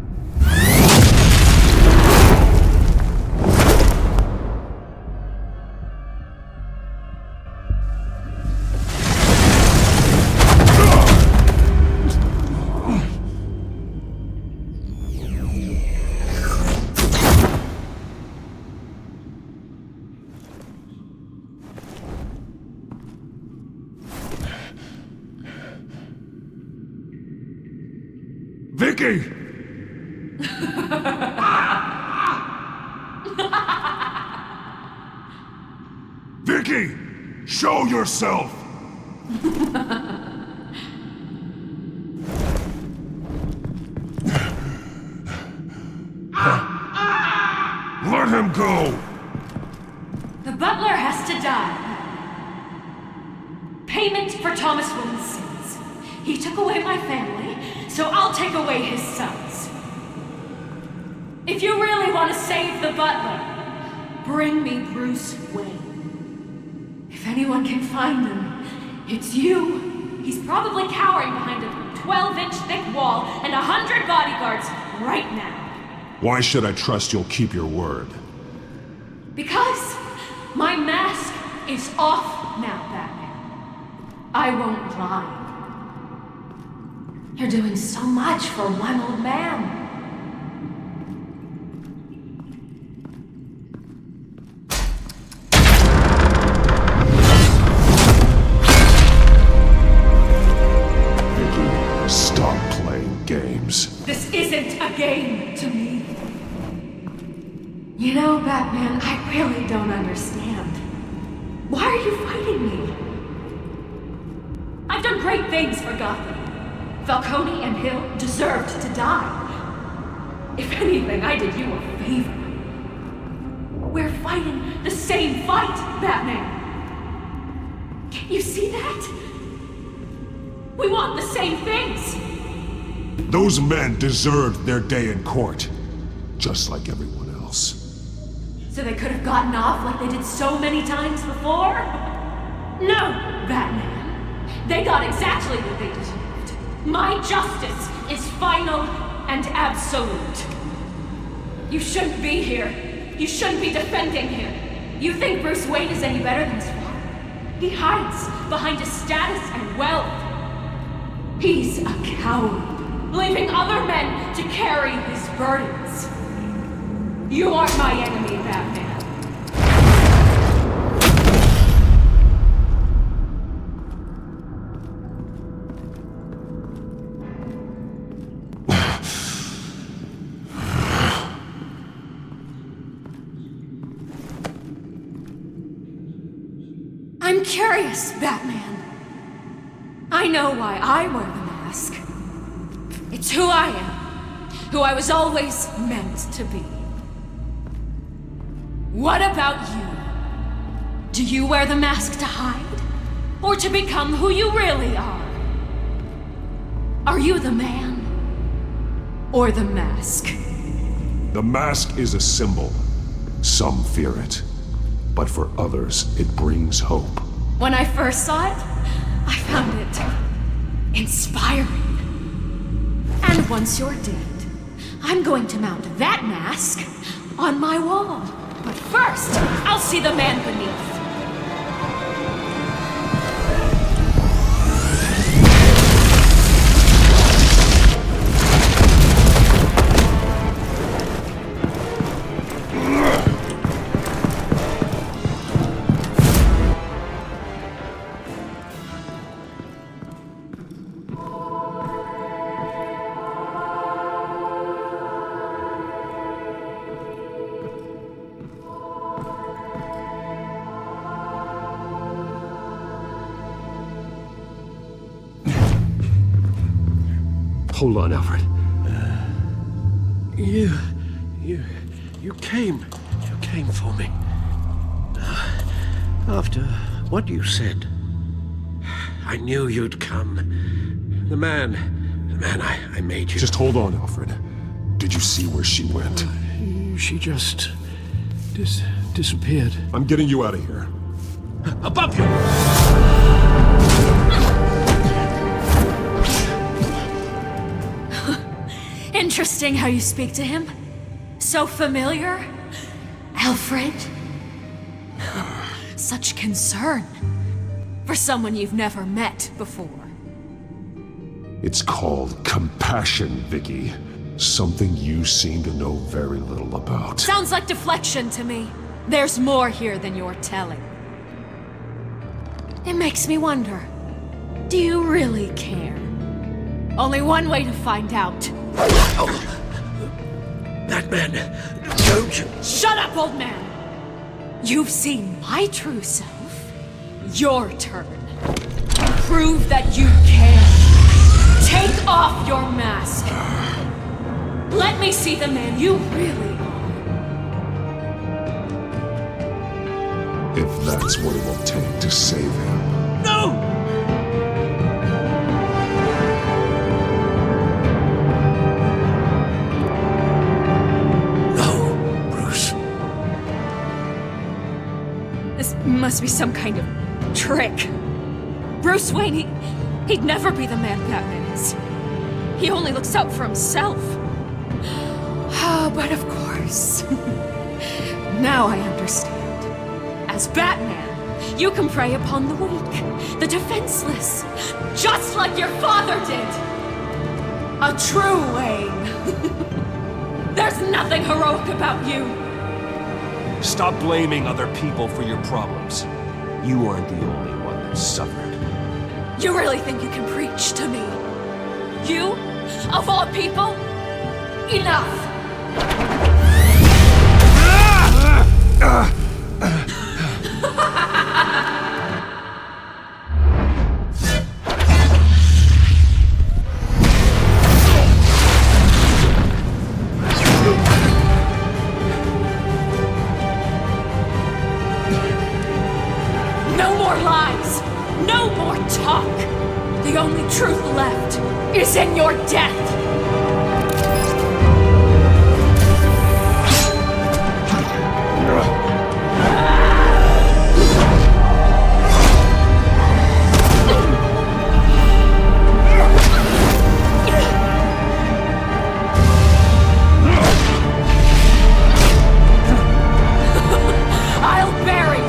Vicky! Vicky! Show yourself! Let him go! The butler has to die. Payment for Thomas Wayne's sins. He took away my family, so I'll take away his sons. If you really want to save the butler, bring me Bruce Wayne. If anyone can find him, it's you. He's probably cowering behind a 12-inch thick wall and 100 bodyguards right now. Why should I trust you'll keep your word? Because my mask is off now, Batman. I won't lie. You're doing so much for one old man. Vicky, stop playing games. This isn't isn't a game to me. You know, Batman, I really don't understand. Why are you fighting me? I've done great things for Gotham. Falcone and Hill deserved to die. If anything, I did you a favor. We're fighting the same fight, Batman. Can't you see that? We want the same things. Those men deserved their day in court, just like everyone else. So they could have gotten off like they did so many times before? No, Batman. They got exactly what they deserved. My justice is final and absolute. You shouldn't be here. You shouldn't be defending him. You think Bruce Wayne is any better than his father? He hides behind his status and wealth. He's a coward, leaving other men to carry his burdens. You aren't my enemy, Batman. I'm curious, Batman. I know why I wear the mask. It's who I am, who I was always meant to be. What about you? Do you wear the mask to hide? Or to become who you really are? Are you the man? Or the mask? The mask is a symbol. Some fear it. But for others, it brings hope. When I first saw it, I found it inspiring. And once you're dead, I'm going to mount that mask on my wall. But first, I'll see the man beneath. Hold on, Alfred. You came for me. After what you said, I knew you'd come. The man I made you. Just hold on, Alfred. Did you see where she went? She just disappeared. I'm getting you out of here. Above you! Interesting how you speak to him. So familiar. Alfred. Such concern. For someone you've never met before. It's called compassion, Vicky. Something you seem to know very little about. Sounds like deflection to me. There's more here than you're telling. It makes me wonder. Do you really care? Only one way to find out. Oh. Batman, don't you... Shut up, old man! You've seen my true self. Your turn. Prove that you care. Take off your mask. Let me see the man you really are. If that's what it will take to save him. No! Must be some kind of trick. Bruce Wayne, he'd never be the man Batman is. He only looks out for himself. But of course. Now I understand. As Batman, you can prey upon the weak, the defenseless, just like your father did. A true Wayne. There's nothing heroic about you. Stop blaming other people for your problems. You aren't the only one that suffered. You really think you can preach to me? You? Of all people? Enough! No more lies! No more talk! The only truth left is in your death! I'll bury you!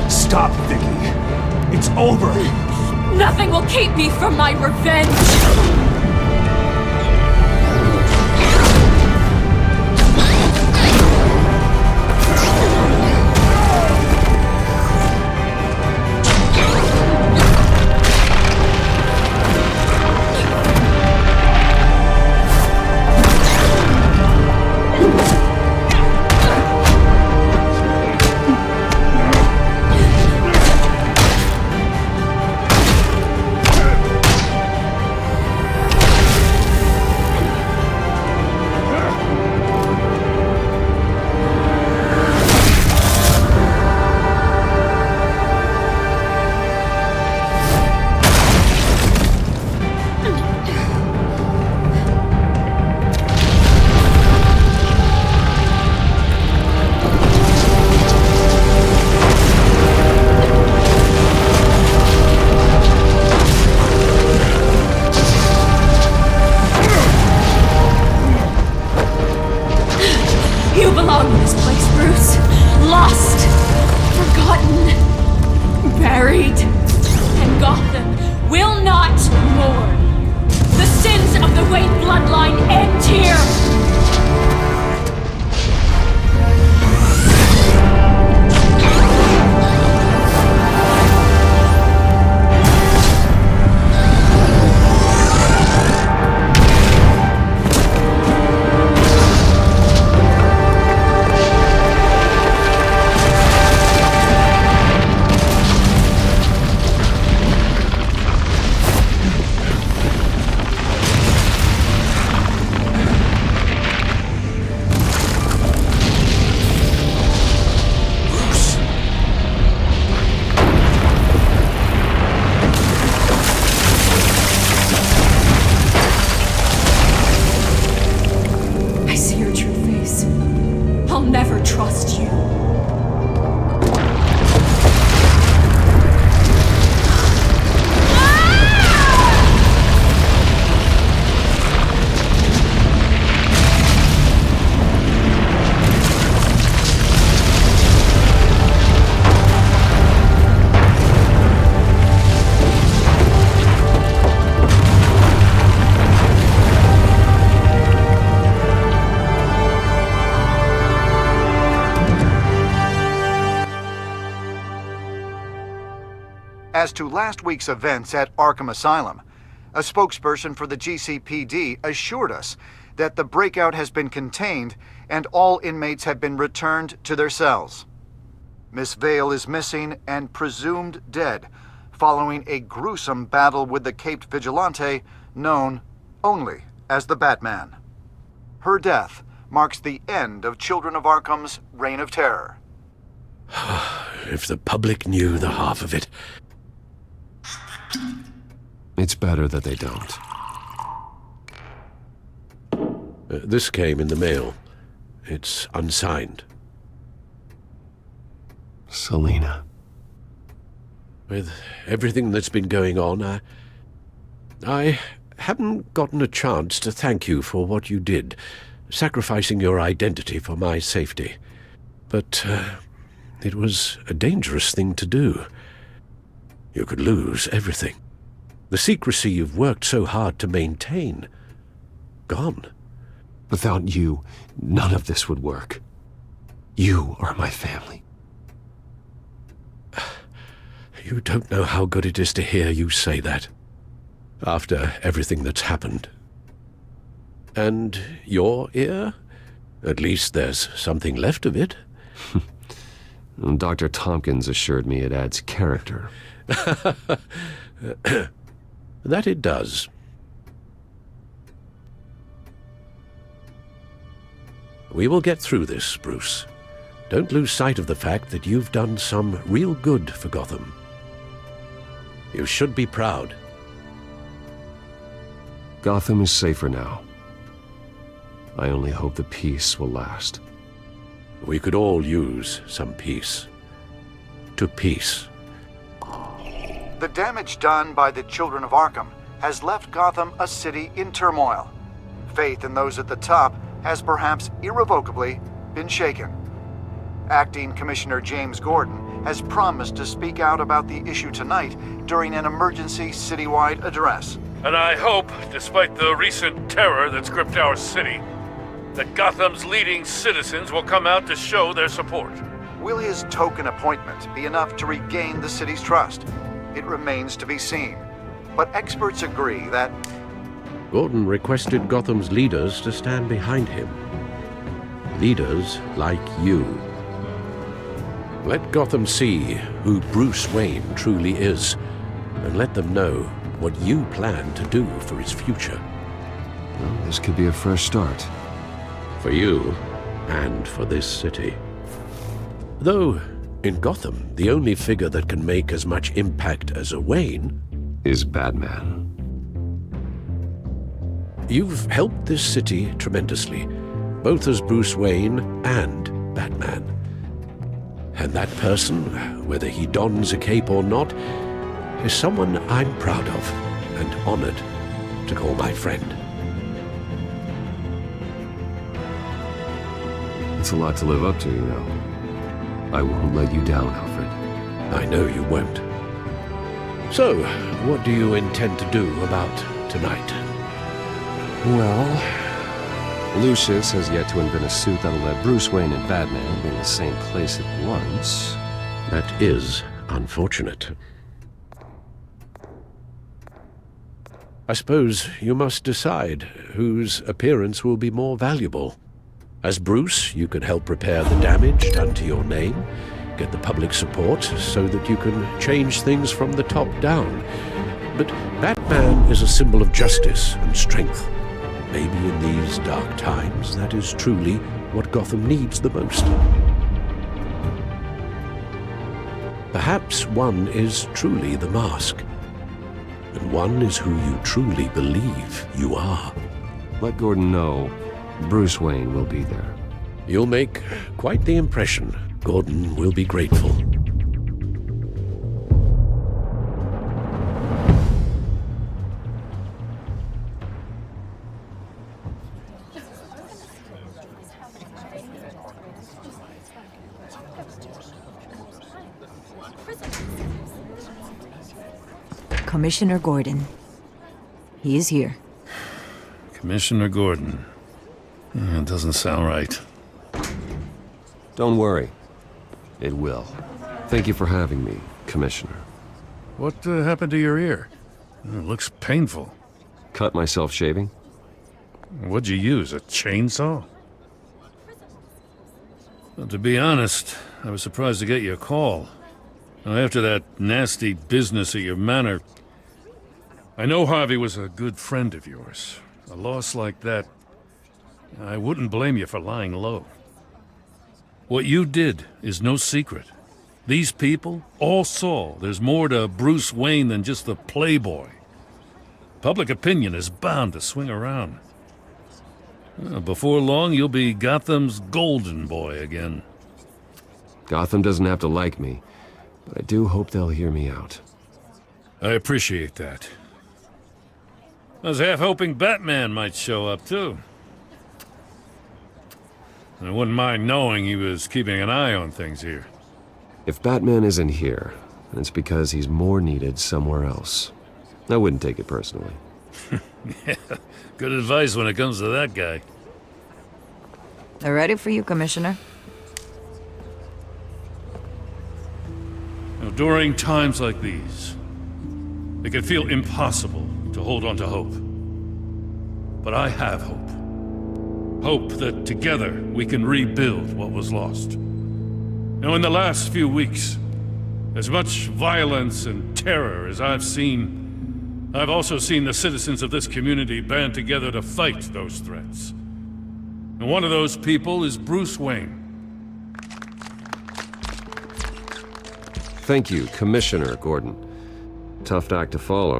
Stop, Vicky. It's over. Nothing will keep me from my revenge! You belong in this place, Bruce. Lost, forgotten, buried. And Gotham will not mourn. The sins of the Wayne bloodline end here. I see your true face. I'll never trust you. As to last week's events at Arkham Asylum, a spokesperson for the GCPD assured us that the breakout has been contained and all inmates have been returned to their cells. Miss Vale is missing and presumed dead following a gruesome battle with the caped vigilante known only as the Batman. Her death marks the end of Children of Arkham's reign of terror. if the public knew the half of it. It's better that they don't. This came in the mail. It's unsigned. Selena. With everything that's been going on, I haven't gotten a chance to thank you for what you did, sacrificing your identity for my safety. But it was a dangerous thing to do. You could lose everything. The secrecy you've worked so hard to maintain. Gone. Without you, none of this would work. You are my family. You don't know how good it is to hear you say that. After everything that's happened. And your ear? At least there's something left of it. Dr. Tompkins assured me it adds character. That it does. We will get through this, Bruce. Don't lose sight of the fact that you've done some real good for Gotham. You should be proud. Gotham is safer now. I only hope the peace will last. We could all use some peace. To peace. The damage done by the children of Arkham has left Gotham a city in turmoil. Faith in those at the top has perhaps irrevocably been shaken. Acting Commissioner James Gordon has promised to speak out about the issue tonight during an emergency citywide address. And I hope, despite the recent terror that's gripped our city, that Gotham's leading citizens will come out to show their support. Will his token appointment be enough to regain the city's trust? It remains to be seen. But experts agree that Gordon requested Gotham's leaders to stand behind him. Leaders like you. Let Gotham see who Bruce Wayne truly is, and let them know what you plan to do for his future. Well, this could be a fresh start. For you, and for this city. Though, in Gotham, the only figure that can make as much impact as a Wayne is Batman. You've helped this city tremendously, both as Bruce Wayne and Batman. And that person, whether he dons a cape or not, is someone I'm proud of and honored to call my friend. It's a lot to live up to, you know. I won't let you down, Alfred. I know you won't. So, what do you intend to do about tonight? Well, Lucius has yet to invent a suit that'll let Bruce Wayne and Batman be in the same place at once. That is unfortunate. I suppose you must decide whose appearance will be more valuable. As Bruce, you could help repair the damage done to your name, get the public support so that you can change things from the top down. But Batman is a symbol of justice and strength. Maybe in these dark times, that is truly what Gotham needs the most. Perhaps one is truly the mask, and one is who you truly believe you are. Let Gordon know Bruce Wayne will be there. You'll make quite the impression. Gordon will be grateful. Commissioner Gordon. He is here. Commissioner Gordon. It doesn't sound right. Don't worry. It will. Thank you for having me, Commissioner. What happened to your ear? It looks painful. Cut myself shaving? What'd you use, a chainsaw? Well, to be honest, I was surprised to get your call. Now, after that nasty business at your manor, I know Harvey was a good friend of yours. A loss like that, I wouldn't blame you for lying low. What you did is no secret. These people all saw there's more to Bruce Wayne than just the playboy. Public opinion is bound to swing around. Before long, you'll be Gotham's golden boy again. Gotham doesn't have to like me, but I do hope they'll hear me out. I appreciate that. I was half hoping Batman might show up, too. I wouldn't mind knowing he was keeping an eye on things here. If Batman isn't here, then it's because he's more needed somewhere else. I wouldn't take it personally. Yeah, good advice when it comes to that guy. They're ready for you, Commissioner. During times like these, it can feel impossible to hold on to hope. But I have hope. Hope that together we can rebuild what was lost. Now, in the last few weeks, as much violence and terror as I've seen, I've also seen the citizens of this community band together to fight those threats. And one of those people is Bruce Wayne. Thank you, Commissioner Gordon. Tough act to follow.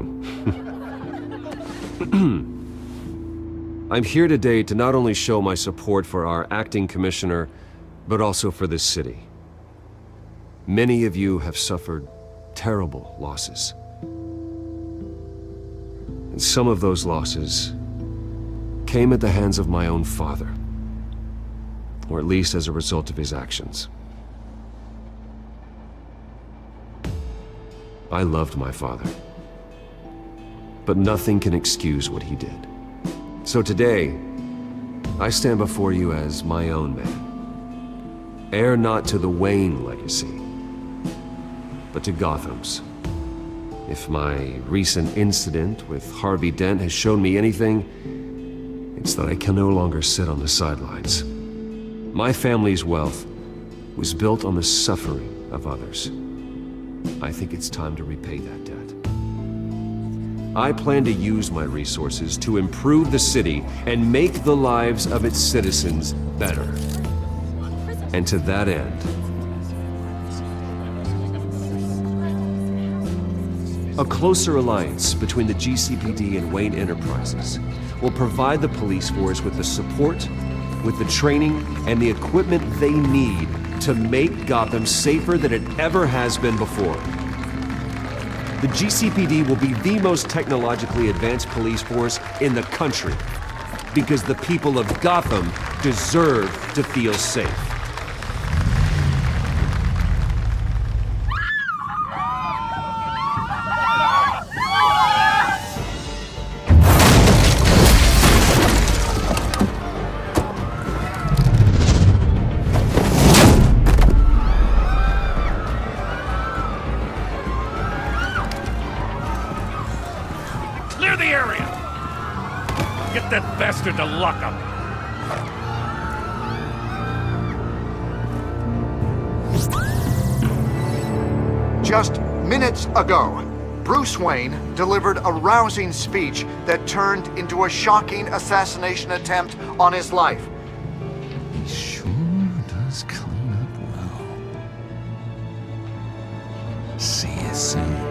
I'm here today to not only show my support for our acting commissioner, but also for this city. Many of you have suffered terrible losses. And some of those losses came at the hands of my own father, or at least as a result of his actions. I loved my father, but nothing can excuse what he did. So today, I stand before you as my own man. Heir not to the Wayne legacy, but to Gotham's. If my recent incident with Harvey Dent has shown me anything, it's that I can no longer sit on the sidelines. My family's wealth was built on the suffering of others. I think it's time to repay that debt. I plan to use my resources to improve the city and make the lives of its citizens better. And to that end, a closer alliance between the GCPD and Wayne Enterprises will provide the police force with the support, with the training, and the equipment they need to make Gotham safer than it ever has been before. The GCPD will be the most technologically advanced police force in the country, because the people of Gotham deserve to feel safe. Clear the area! Get that bastard to lock up! Just minutes ago, Bruce Wayne delivered a rousing speech that turned into a shocking assassination attempt on his life. He sure does clean up well. See you soon.